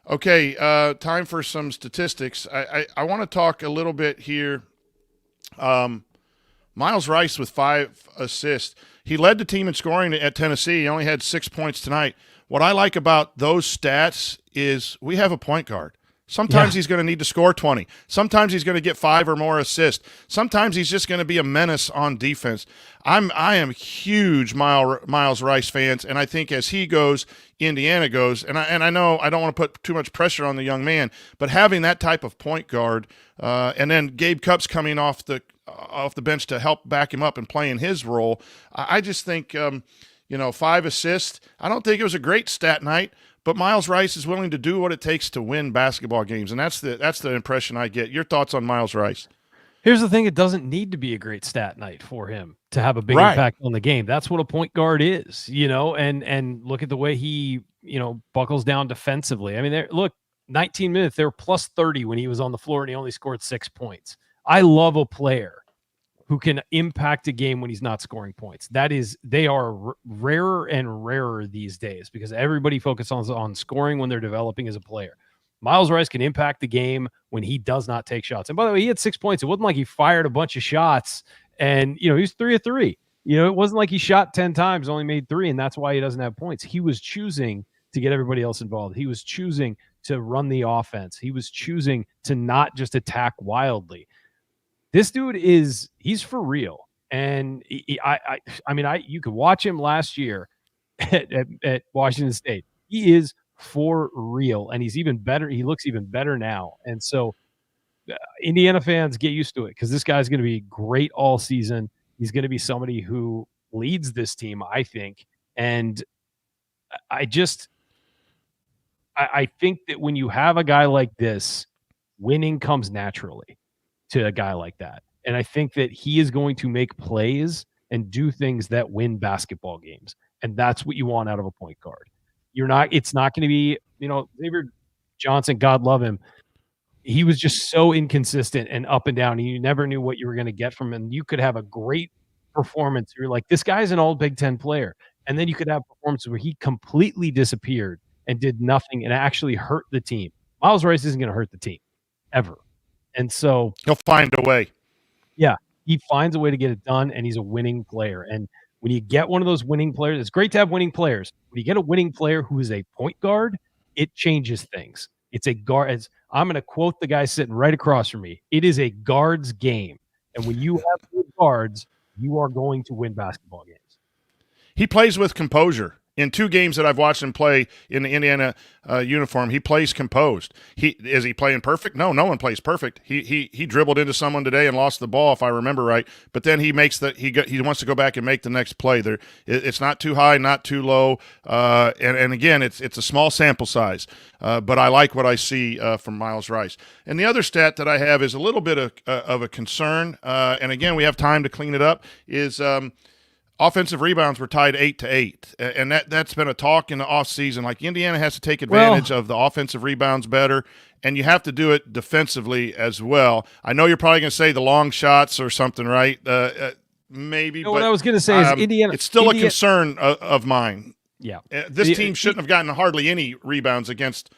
Okay, time for some statistics. I want to talk a little bit here. Myles Rice with 5 assists. He led the team in scoring at Tennessee. He only had 6 points tonight. What I like about those stats is we have a point guard. Sometimes he's going to need to score 20. Sometimes he's going to get 5 or more assists. Sometimes he's just going to be a menace on defense. I am huge Myles Rice fans, and I think as he goes, Indiana goes. And I know I don't want to put too much pressure on the young man, but having that type of point guard, and then Gabe Cupps coming off the bench to help back him up and playing his role, I just think 5 assists. I don't think it was a great stat night. But Myles Rice is willing to do what it takes to win basketball games, and that's the impression I get. Your thoughts on Myles Rice?
Here's the thing: it doesn't need to be a great stat night for him to have a big impact on the game. That's what a point guard is, And look at the way he, buckles down defensively. I mean, 19 minutes, they were plus 30 when he was on the floor, and he only scored 6 points. I love a player who can impact a game when he's not scoring points. They are rarer and rarer these days because everybody focuses on scoring when they're developing as a player. Myles Rice can impact the game when he does not take shots. And by the way, he had 6 points. It wasn't like he fired a bunch of shots and, he was 3 of 3. It wasn't like he shot 10 times, only made 3, and that's why he doesn't have points. He was choosing to get everybody else involved. He was choosing to run the offense. He was choosing to not just attack wildly. This dude he's for real. And you could watch him last year at Washington State. He is for real. And he's even better. He looks even better now. And so Indiana fans, get used to it because this guy's going to be great all season. He's going to be somebody who leads this team, I think. And I think that when you have a guy like this, winning comes naturally to a guy like that. And I think that he is going to make plays and do things that win basketball games. And that's what you want out of a point guard. It's not going to be, Xavier Johnson, God love him. He was just so inconsistent and up and down. And you never knew what you were going to get from him. You could have a great performance. You're like, this guy's an all Big Ten player. And then you could have performances where he completely disappeared and did nothing and actually hurt the team. Myles Rice isn't going to hurt the team ever. And so
he'll find a way.
Yeah, he finds a way to get it done, and he's a winning player. And when you get one of those winning players, it's great to have winning players. When you get a winning player who is a point guard, it changes things. It's a guard. I'm going to quote the guy sitting right across from me. It is a guard's game. And when you have good guards, you are going to win basketball games.
He plays with composure. In 2 games that I've watched him play in the Indiana uniform, he plays composed. Is he playing perfect? No one plays perfect. He dribbled into someone today and lost the ball, if I remember right. But then he makes he wants to go back and make the next play. It's not too high, not too low, and again, it's a small sample size. But I like what I see from Myles Rice. And the other stat that I have is a little bit of a concern. And again, we have time to clean it up. Is offensive rebounds were tied 8-8, and that's been a talk in the offseason. Like, Indiana has to take advantage of the offensive rebounds better, and you have to do it defensively as well. I know you're probably going to say the long shots or something, right? Maybe.
What I was going to say is Indiana.
It's still a concern of mine.
Yeah,
this team shouldn't have gotten hardly any rebounds against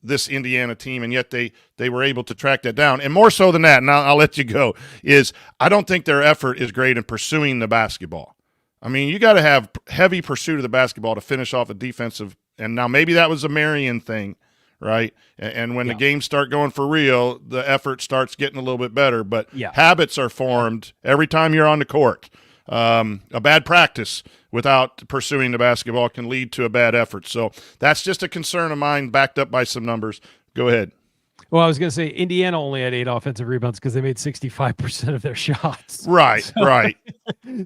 this Indiana team, and yet they were able to track that down. And more so than that, and I'll let you go, is I don't think their effort is great in pursuing the basketball. I mean, you got to have heavy pursuit of the basketball to finish off a defensive. And now maybe that was a Marian thing, right? And when the games start going for real, the effort starts getting a little bit better. But habits are formed every time you're on the court. A bad practice without pursuing the basketball can lead to a bad effort. So that's just a concern of mine, backed up by some numbers. Go ahead.
Well, I was going to say Indiana only had 8 offensive rebounds because they made 65% of their shots.
Right, right.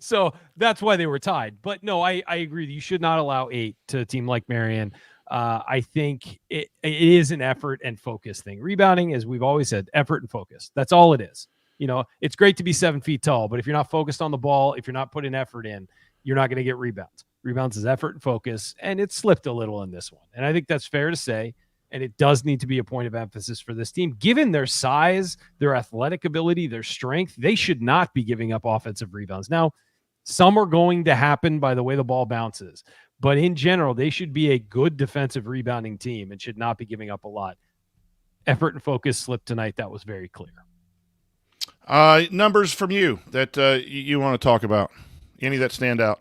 So that's why they were tied. But no, I agree. You should not allow 8 to a team like Marian. I think it is an effort and focus thing. Rebounding, as we've always said, effort and focus. That's all it is. You know, it's great to be 7 feet tall, but if you're not focused on the ball, if you're not putting effort in, you're not going to get rebounds. Rebounds is effort and focus, and it slipped a little in this one. And I think that's fair to say. And it does need to be a point of emphasis for this team. Given their size, their athletic ability, their strength, they should not be giving up offensive rebounds. Now, some are going to happen by the way the ball bounces. But in general, they should be a good defensive rebounding team and should not be giving up a lot. Effort and focus slipped tonight. That was very clear.
Numbers from you that you want to talk about. Any that stand out?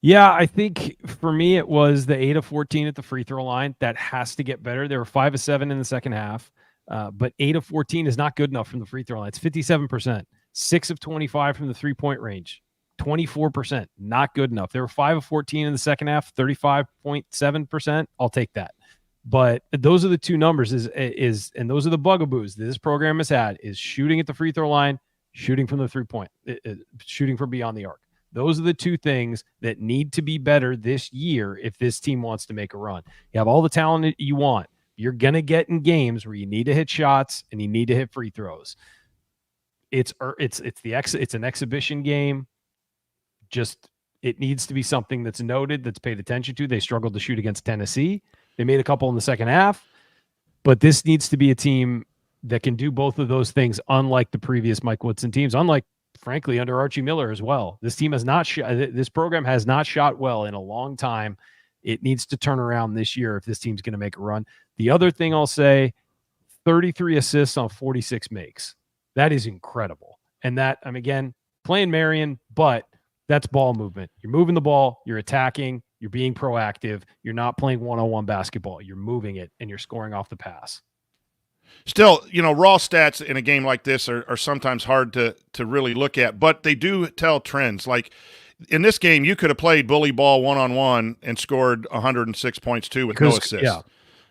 Yeah, I think for me it was the 8 of 14 at the free throw line. That has to get better. They were 5 of 7 in the second half, but 8 of 14 is not good enough from the free throw line. It's 57%. 6 of 25 from the three-point range, 24%. Not good enough. They were 5 of 14 in the second half, 35.7%. I'll take that. But those are the two numbers and those are the bugaboos this program has had, is shooting at the free throw line, shooting from the three-point, shooting from beyond the arc. Those are the two things that need to be better this year if this team wants to make a run. You have all the talent that you want. You're going to get in games where you need to hit shots and you need to hit free throws. It's an exhibition game. Just it needs to be something that's noted, that's paid attention to. They struggled to shoot against Tennessee. They made a couple in the second half, but this needs to be a team that can do both of those things, unlike the previous Mike Woodson teams, unlike frankly, under Archie Miller as well. This team has not this program has not shot well in a long time. It needs to turn around this year if this team's going to make a run. The other thing I'll say, 33 assists on 46 makes. That is incredible. And that, I'm again playing Marian, but that's ball movement. You're moving the ball, you're attacking, you're being proactive. You're not playing one-on-one basketball. You're moving it and you're scoring off the pass.
Still, raw stats in a game like this are sometimes hard to really look at, but they do tell trends. Like in this game, you could have played bully ball one-on-one and scored 106 points too with no assists. Yeah.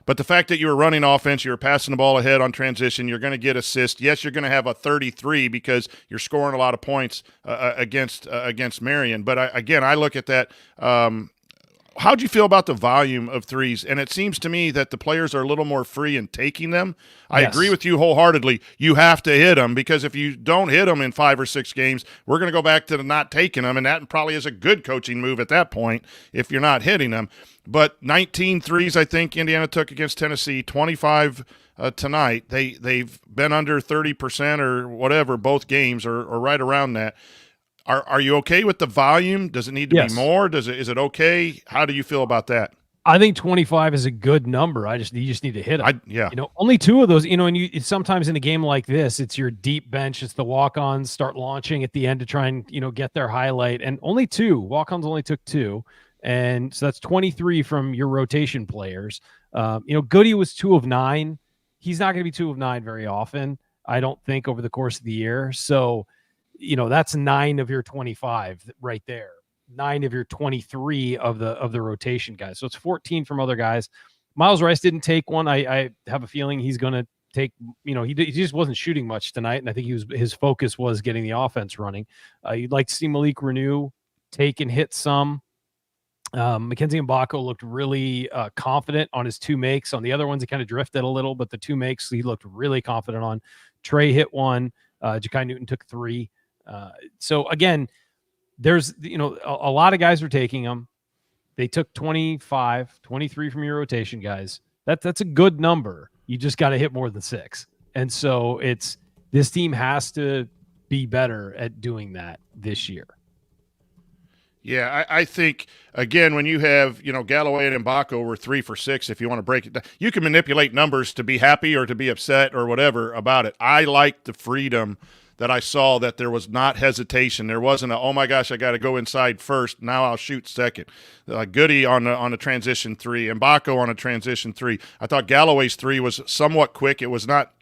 But the fact that you were running offense, you were passing the ball ahead on transition, you're going to get assists. Yes, you're going to have a 33 because you're scoring a lot of points against Marian. But I look at that. How'd you feel about the volume of threes? And it seems to me that the players are a little more free in taking them. I agree with you wholeheartedly. You have to hit them, because if you don't hit them in 5 or 6 games, we're going to go back to the not taking them, and that probably is a good coaching move at that point if you're not hitting them. But 19 threes, I think, Indiana took against Tennessee, 25 tonight. They've been under 30% or whatever both games or right around that. Are you okay with the volume? Does it need to
Yes.
be more? Is it okay? How do you feel about that?
I think 25 is a good number. You just need to hit it.
Yeah.
Only 2 of those, and sometimes in a game like this, it's your deep bench, it's the walk-ons start launching at the end to try and, get their highlight. And only 2. Walk-ons only took 2. And so that's 23 from your rotation players. Goody was 2 of 9. He's not going to be 2 of 9 very often, I don't think, over the course of the year. So, that's 9 of your 25 right there. 9 of your 23 of the rotation guys. So it's 14 from other guys. Myles Rice didn't take one. I have a feeling he's going to take, he just wasn't shooting much tonight. And I think his focus was getting the offense running. You'd like to see Malik Renew take and hit some. Mackenzie Mbako looked really confident on his 2 makes. On the other ones, he kind of drifted a little, but the 2 makes he looked really confident on. Trey hit 1. Jakai Newton took 3. So again, there's, a lot of guys are taking them. They took 25, 23 from your rotation guys. That's a good number. You just got to hit more than 6. And so this team has to be better at doing that this year.
Yeah, I think, again, when you have, Galloway and Mbako were 3 for 6, if you want to break it down, you can manipulate numbers to be happy or to be upset or whatever about it. I like the freedom that I saw, that there was not hesitation. There wasn't oh my gosh, I got to go inside first, now I'll shoot second. Goody on a transition 3, Mbako on a transition 3. I thought Galloway's 3 was somewhat quick. It was not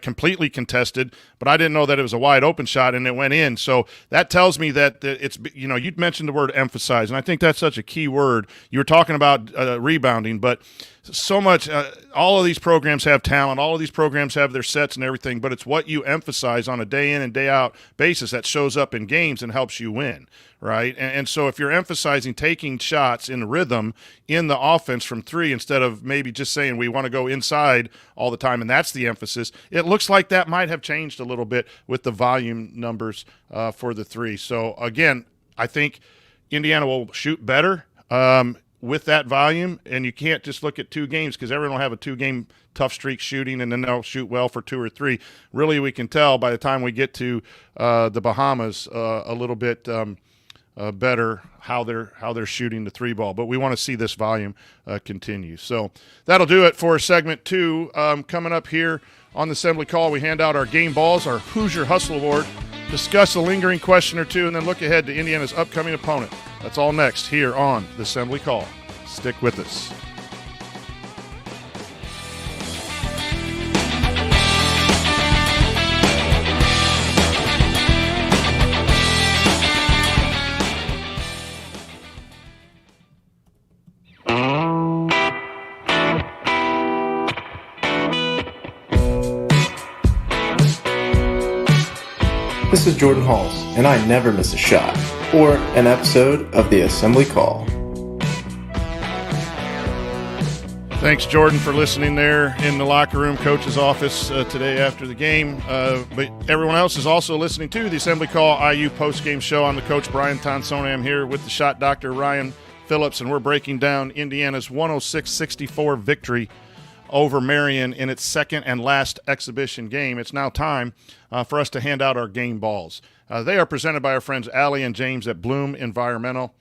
completely contested, but I didn't know that it was a wide open shot and it went in. So that tells me that it's, you'd mentioned the word emphasize, and I think that's such a key word. You were talking about rebounding, but so much, all of these programs have talent, all of these programs have their sets and everything, but it's what you emphasize on a day in and day out basis that shows up in games and helps you win, right? And so if you're emphasizing taking shots in rhythm in the offense from 3 instead of maybe just saying we want to go inside all the time, and that's the emphasis, it looks like that might have changed a little bit with the volume numbers for the 3. So again, I think Indiana will shoot better with that volume, and you can't just look at 2 games because everyone will have a 2-game tough streak shooting and then they'll shoot well for 2 or 3. Really, we can tell by the time we get to the Bahamas a little bit better how they're shooting the 3 ball. But we want to see this volume continue. So that'll do it for segment 2. Coming up here on the Assembly Call, we hand out our game balls, our Hoosier Hustle Award, discuss a lingering question or 2, and then look ahead to Indiana's upcoming opponent. That's all next here on the Assembly Call. Stick with us.
This is Jordan Halls, and I never miss a shot or an episode of the Assembly Call.
Thanks, Jordan, for listening there in the locker room, coach's office today after the game. But everyone else is also listening to the Assembly Call IU postgame show. I'm the coach, Brian Tonsoni. I'm here with the shot doctor, Ryan Phillips, and we're breaking down Indiana's 106-64 victory over Marian in its second and last exhibition game. It's now time for us to hand out our game balls. They are presented by our friends Allie and James at Bloom Environmental.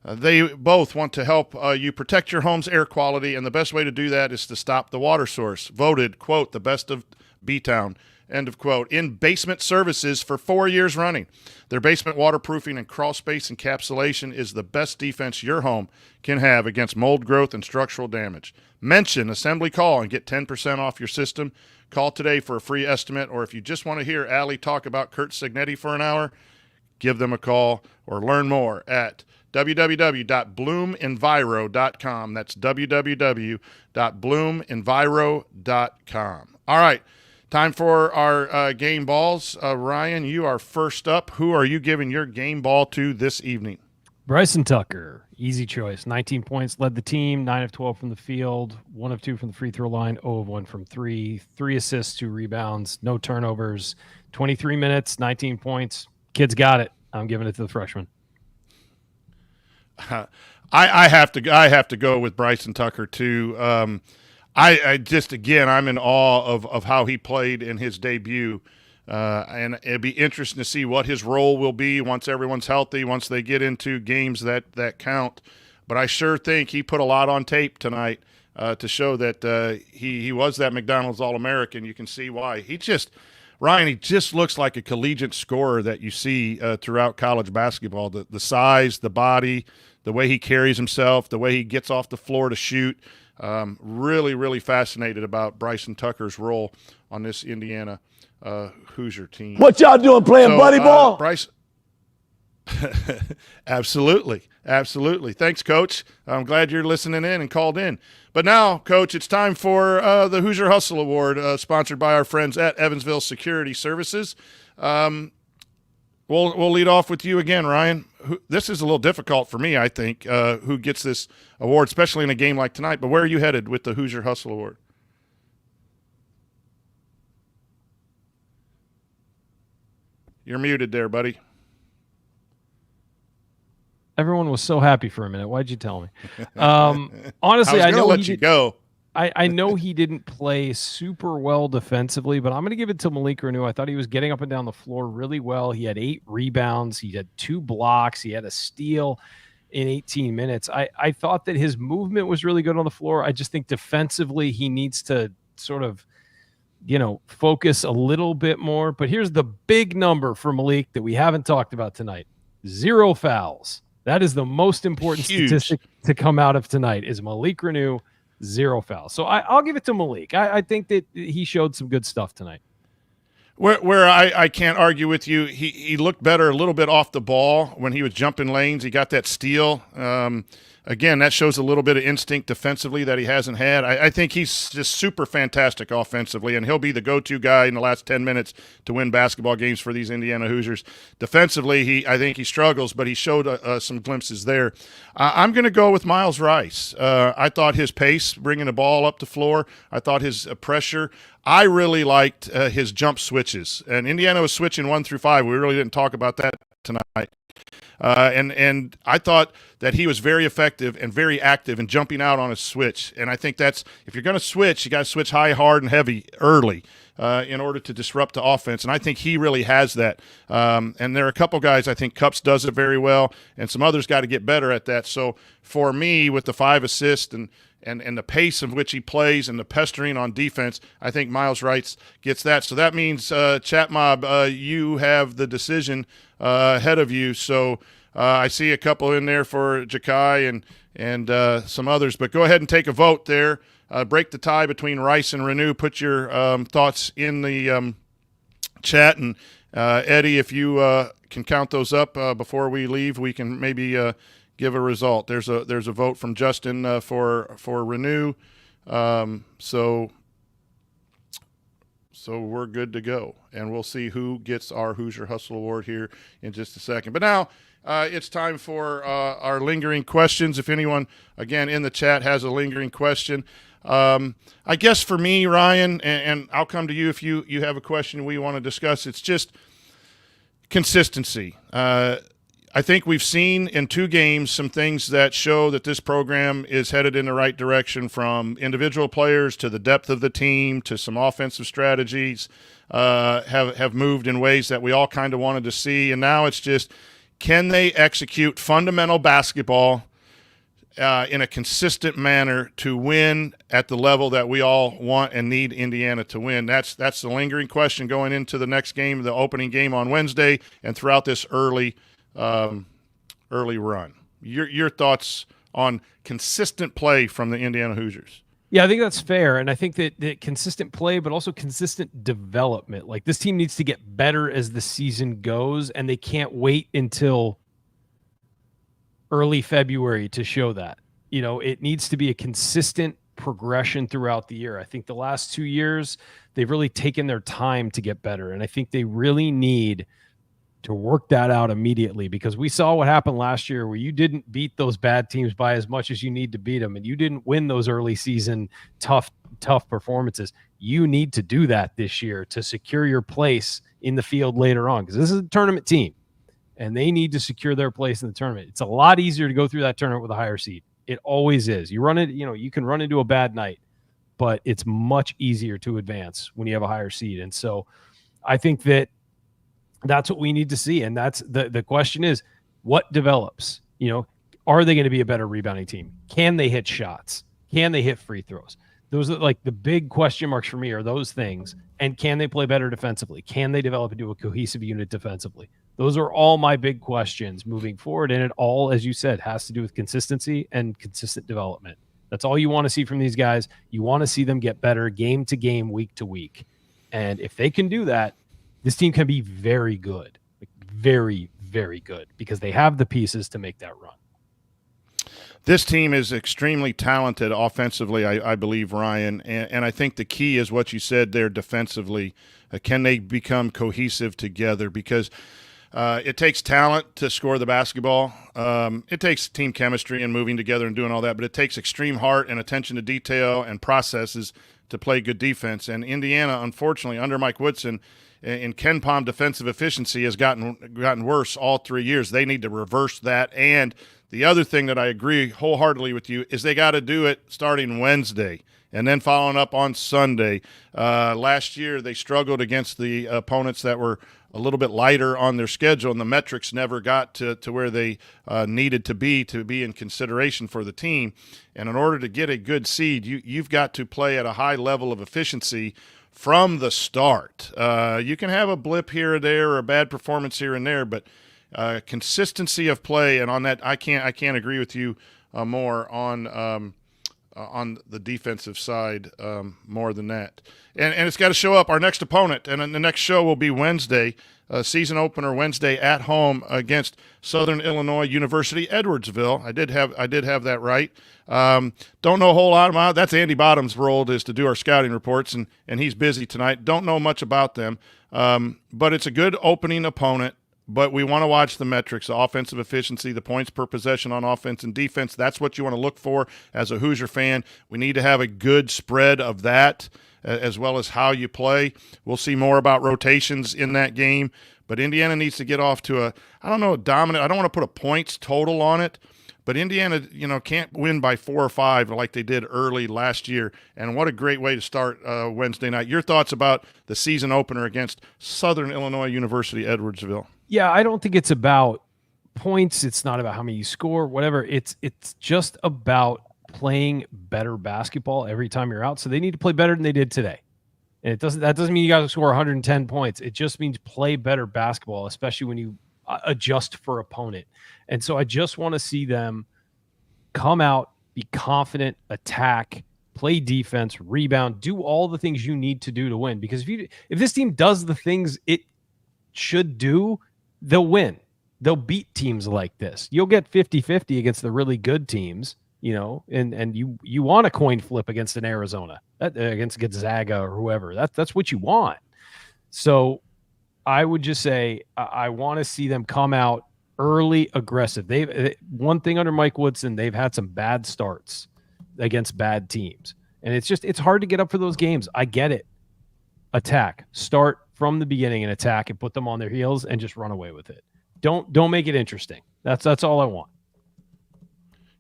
They both want to help you protect your home's air quality, and the best way to do that is to stop the water source. Voted, quote, the best of B-Town, end of quote, in basement services for 4 years running. Their basement waterproofing and crawl space encapsulation is the best defense your home can have against mold growth and structural damage. Mention Assembly Call and get 10% off your system. Call today for a free estimate, or if you just want to hear Allie talk about Kurt Signetti for an hour, give them a call or learn more at www.bloomenviro.com. That's www.bloomenviro.com. All right, time for our game balls. Ryan, you are first up. Who are you giving your game ball to this evening?
Bryson Tucker, easy choice. 19 points, led the team, 9 of 12 from the field, 1 of 2 from the free throw line, 0 of 1 from 3, 3 assists, 2 rebounds, no turnovers, 23 minutes, 19 points. Kid's got it. I'm giving it to the freshman.
I have to go with Bryson Tucker too. I just, again, I'm in awe of how he played in his debut And it'd be interesting to see what his role will be once everyone's healthy, once they get into games that count. But I sure think he put a lot on tape tonight to show that he was that McDonald's All-American. You can see why. He just looks like a collegiate scorer that you see throughout college basketball. The size, the body, the way he carries himself, the way he gets off the floor to shoot. Really, really fascinated about Bryson Tucker's role on this Indiana Hoosier team.
What y'all doing, playing buddy ball?
Bryce. Absolutely. Thanks, Coach. I'm glad you're listening in and called in. But now, Coach, it's time for the Hoosier Hustle Award, sponsored by our friends at Evansville Security Services. We'll lead off with you again, Ryan. This is a little difficult for me, I think, who gets this award, especially in a game like tonight. But where are you headed with the Hoosier Hustle Award? You're muted there, buddy.
Everyone was so happy for a minute. Why'd you tell me? Honestly, I know
let you go.
I know he didn't play super well defensively, but I'm going to give it to Malik Renew. I thought he was getting up and down the floor really well. He had 8 rebounds. He had 2 blocks. He had a steal in 18 minutes. I thought that his movement was really good on the floor. I just think defensively he needs to sort of, focus a little bit more. But here's the big number for Malik that we haven't talked about tonight. 0 fouls. That is the most important statistic to come out of tonight is Malik Renew, 0 fouls. So I'll give it to Malik. I think that he showed some good stuff tonight.
Where I can't argue with you, he looked better a little bit off the ball when he was jumping lanes. He got that steal. Again, that shows a little bit of instinct defensively that he hasn't had. I think he's just super fantastic offensively, and he'll be the go-to guy in the last 10 minutes to win basketball games for these Indiana Hoosiers. Defensively, I think he struggles, but he showed some glimpses there. I'm going to go with Myles Rice. I thought his pace, bringing the ball up the floor, I thought his pressure. I really liked his jump switches, and Indiana was switching 1 through 5. We really didn't talk about that tonight. And I thought that he was very effective and very active in jumping out on a switch. And I think that's, if you're going to switch, you got to switch high, hard, and heavy early in order to disrupt the offense. And I think he really has that. And there are a couple guys, I think Cups does it very well, and some others got to get better at that. So for me, with the 5 assists and the pace of which he plays and the pestering on defense, I think Myles Rice gets that. So that means, Chat Mob, you have the decision ahead of you. So I see a couple in there for Jakai and some others. But go ahead and take a vote there. Break the tie between Rice and Renew. Put your thoughts in the chat. And, Eddie, if you can count those up before we leave, we can maybe give a result. There's a vote from Justin for Renew. So we're good to go, and we'll see who gets our Hoosier Hustle Award here in just a second. But now it's time for our lingering questions. If anyone, again, in the chat has a lingering question, I guess for me, Ryan, and I'll come to you if you have a question we want to discuss. It's just consistency. I think we've seen in 2 games some things that show that this program is headed in the right direction, from individual players to the depth of the team to some offensive strategies have moved in ways that we all kind of wanted to see. And now it's just, can they execute fundamental basketball in a consistent manner to win at the level that we all want and need Indiana to win? That's the lingering question going into the next game, the opening game on Wednesday, and throughout this early run. Your thoughts on consistent play from the Indiana Hoosiers?
Yeah, I think that's fair. And I think that consistent play, but also consistent development. Like, this team needs to get better as the season goes, and they can't wait until early February to show that. It needs to be a consistent progression throughout the year. I think the last 2 years, they've really taken their time to get better. And I think they really need to work that out immediately, because we saw what happened last year where you didn't beat those bad teams by as much as you need to beat them, and you didn't win those early season tough performances. You need to do that this year to secure your place in the field later on, because this is a tournament team and they need to secure their place in the tournament. It's a lot easier to go through that tournament with a higher seed. It always is. You run it, you can run into a bad night, but it's much easier to advance when you have a higher seed. And so I think that's what we need to see. And that's the question is, what develops? Are they going to be a better rebounding team? Can they hit shots? Can they hit free throws? Those are like the big question marks for me, are those things. And can they play better defensively? Can they develop into a cohesive unit defensively? Those are all my big questions moving forward. And it all, as you said, has to do with consistency and consistent development. That's all you want to see from these guys. You want to see them get better game to game, week to week. And if they can do that, this team can be very good, like very, very good, because they have the pieces to make that run.
This team is extremely talented offensively, I believe, Ryan. And I think the key is what you said there defensively. Can they become cohesive together? Because it takes talent to score the basketball. It takes team chemistry and moving together and doing all that. But it takes extreme heart and attention to detail and processes to play good defense. And Indiana, unfortunately, under Mike Woodson, in Ken Pom defensive efficiency has gotten worse all 3 years. They need to reverse that. And the other thing that I agree wholeheartedly with you is they got to do it starting Wednesday and then following up on Sunday. Last year they struggled against the opponents that were a little bit lighter on their schedule, and the metrics never got to where they needed to be in consideration for the team. And in order to get a good seed, you've got to play at a high level of efficiency from the start. You can have a blip here or there or a bad performance here and there, but consistency of play, and on that, I can't agree with you more on the defensive side more than that. And it's got to show up. Our next opponent, and the next show will be Wednesday, season opener Wednesday at home against Southern Illinois University Edwardsville. I did have that right. Don't know a whole lot about it. That's Andy Bottom's role, is to do our scouting reports, and he's busy tonight. Don't know much about them, but it's a good opening opponent. But we want to watch the metrics, the offensive efficiency, the points per possession on offense and defense. That's what you want to look for as a Hoosier fan. We need to have a good spread of that, as well as how you play. We'll see more about rotations in that game. But Indiana needs to get off to dominant. I don't want to put a points total on it, but Indiana, can't win by 4 or 5 like they did early last year. And what a great way to start Wednesday night. Your thoughts about the season opener against Southern Illinois University Edwardsville?
Yeah, I don't think it's about points. It's not about how many you score, whatever. It's just about playing better basketball every time you're out. So they need to play better than they did today. And that doesn't mean you got to score 110 points. It just means play better basketball, especially when you adjust for opponent. And so I just want to see them come out, be confident, attack, play defense, rebound, do all the things you need to do to win. Because if this team does the things it should do, they'll win. They'll beat teams like this. You'll get 50-50 against the really good teams, and you want a coin flip against an Arizona, against Gonzaga or whoever. That's what you want. So I would just say I want to see them come out early, aggressive. One thing under Mike Woodson, they've had some bad starts against bad teams, and it's hard to get up for those games. I get it. Attack, start from the beginning and attack and put them on their heels and just run away with it. Don't make it interesting. That's all I want.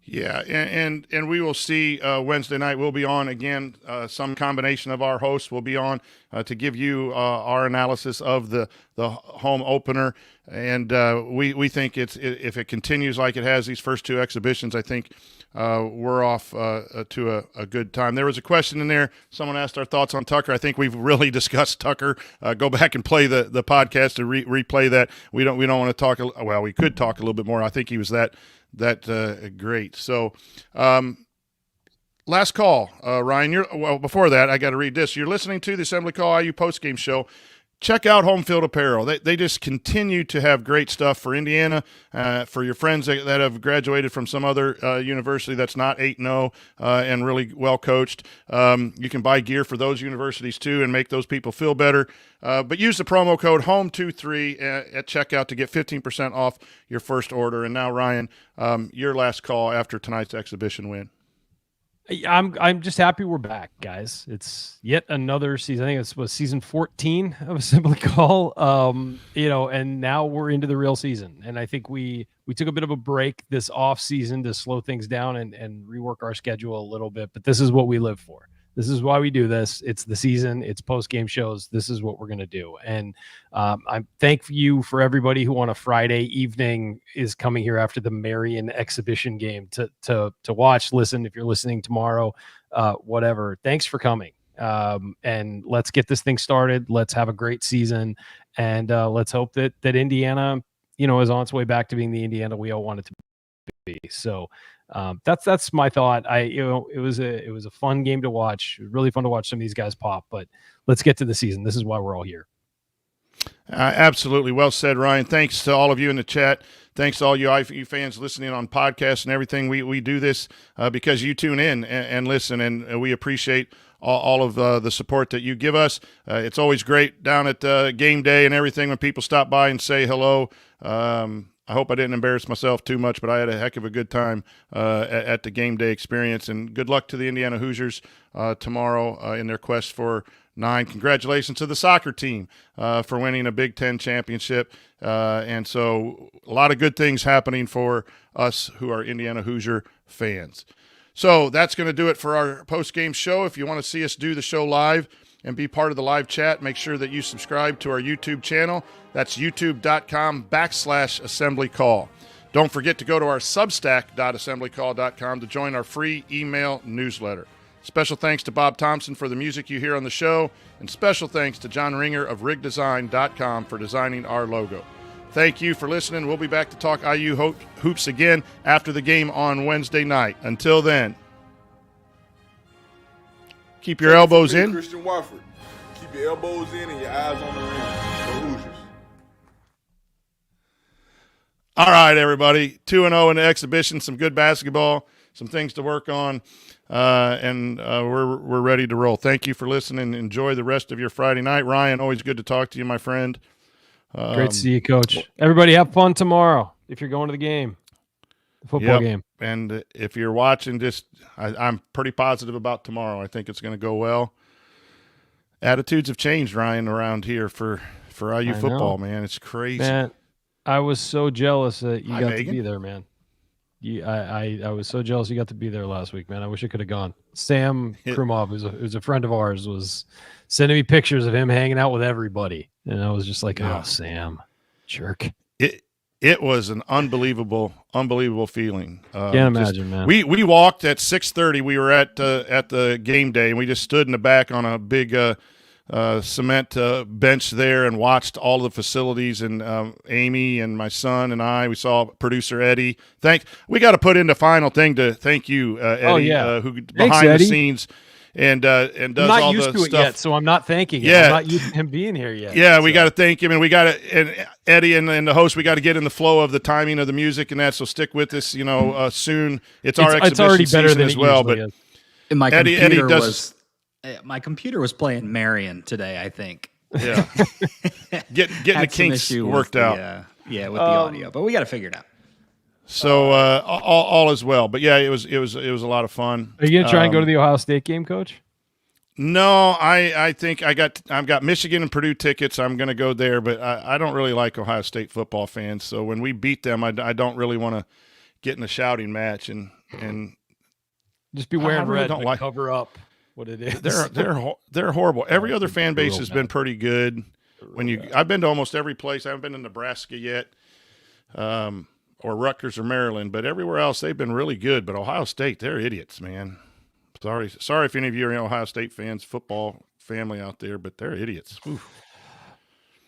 Yeah, and we will see Wednesday night. We'll be on again. Some combination of our hosts will be on to give you our analysis of the home opener. And we think if it continues like it has these first 2 exhibitions, I think we're off to a good time. There was a question in there. Someone asked our thoughts on Tucker. I think we've really discussed Tucker. Go back and play the podcast to replay that. We don't want to talk. Well, we could talk a little bit more. I think he was that great. So last call, Ryan. Before that, I got to read this. You're listening to the Assembly Call IU postgame show. Check out Home Field Apparel. They just continue to have great stuff for Indiana, for your friends that have graduated from some other university that's not 8-0 and really well coached. You can buy gear for those universities too and make those people feel better. But use the promo code HOME23 at checkout to get 15% off your first order. And now, Ryan, your last call after tonight's exhibition win.
I'm just happy we're back, guys. It's yet another season. I think it was season 14 of Assembly Call. And now we're into the real season. And I think we took a bit of a break this off season to slow things down and rework our schedule a little bit. But this is what we live for. This is why we do this. It's the season. It's post-game shows. This is what we're going to do. And I thank you for everybody who on a Friday evening is coming here after the Marian exhibition game to watch, listen. If you're listening tomorrow, whatever. Thanks for coming. And let's get this thing started. Let's have a great season. And let's hope that Indiana, is on its way back to being the Indiana we all want it to be. So that's my thought. It was a fun game to watch. It was really fun to watch some of these guys pop, but let's get to the season. This is why we're all here.
Absolutely. Well said, Ryan. Thanks to all of you in the chat. Thanks to all you IU fans listening on podcasts and everything. We do this because you tune in and listen, and we appreciate all of the support that you give us. It's always great down at game day and everything when people stop by and say hello. I hope I didn't embarrass myself too much, but I had a heck of a good time at the game day experience. And good luck to the Indiana Hoosiers tomorrow in their quest for 9. Congratulations to the soccer team for winning a Big Ten championship. And so a lot of good things happening for us who are Indiana Hoosier fans. So that's going to do it for our post-game show. If you want to see us do the show live and be part of the live chat, make sure that you subscribe to our YouTube channel. That's youtube.com/assemblycall. Don't forget to go to our substack.assemblycall.com to join our free email newsletter. Special thanks to Bob Thompson for the music you hear on the show, and special thanks to John Ringer of rigdesign.com for designing our logo. Thank you for listening. We'll be back to talk IU hoops again after the game on Wednesday night. Until then, keep your elbows in.
Christian Wofford. Keep your elbows in and your eyes on the rim. The Hoosiers.
All right, everybody. 2-0 in the exhibition. Some good basketball. Some things to work on. And we're ready to roll. Thank you for listening. Enjoy the rest of your Friday night. Ryan, always good to talk to you, my friend.
Great to see you, Coach. Everybody have fun tomorrow if you're going to the game, the football game.
And if you're watching, I'm pretty positive about tomorrow. I think it's going to go well. Attitudes have changed, Ryan, around here for IU football, man. It's crazy.
Man, I was so jealous that you got to be there, man. I was so jealous you got to be there last week, man. I wish I could have gone. Sam Krumov, who's a friend of ours, was sending me pictures of him hanging out with everybody. And I was just like, oh, Sam, jerk.
It was an unbelievable feeling.
Can't imagine, man.
We walked at 6:30. We were at the game day, and we just stood in the back on a big cement bench there and watched all the facilities. And Amy and my son and we saw producer Eddie. We got to put in the final thing to thank you, Eddie, who behind the scenes. And does
I'm not
all
used
the
to it
stuff
yet, so I'm not thanking him.
Yeah.
I'm not used to him being here yet.
Yeah, we got to thank him, and we got to, and Eddie and the host, we got to get in the flow of the timing of the music and that. So stick with us, soon. It's our exhibition
already better
season
than
as well. But Eddie does.
My computer was playing Marian today, I think.
Yeah, getting the kinks worked out.
With the audio, but we got to figure it out.
So all is well, but yeah, it was a lot of fun.
Are you gonna try and go to the Ohio State game, Coach?
No, I think I've got Michigan and Purdue tickets. I'm gonna go there, but I don't really like Ohio State football fans. So when we beat them, I don't really want to get in a shouting match and
just be wearing red to cover up what it is.
They're horrible. Every other fan base has been pretty good. I've been to almost every place. I haven't been to Nebraska yet. Or Rutgers or Maryland, but everywhere else they've been really good. But Ohio State, they're idiots, man. Sorry if any of you are Ohio State fans, football family out there, but they're idiots.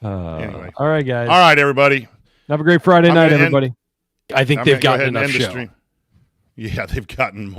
Anyway.
All right, guys.
All right, everybody.
Have a great Friday night, everybody. I think they've gotten enough show.
Yeah, they've gotten more.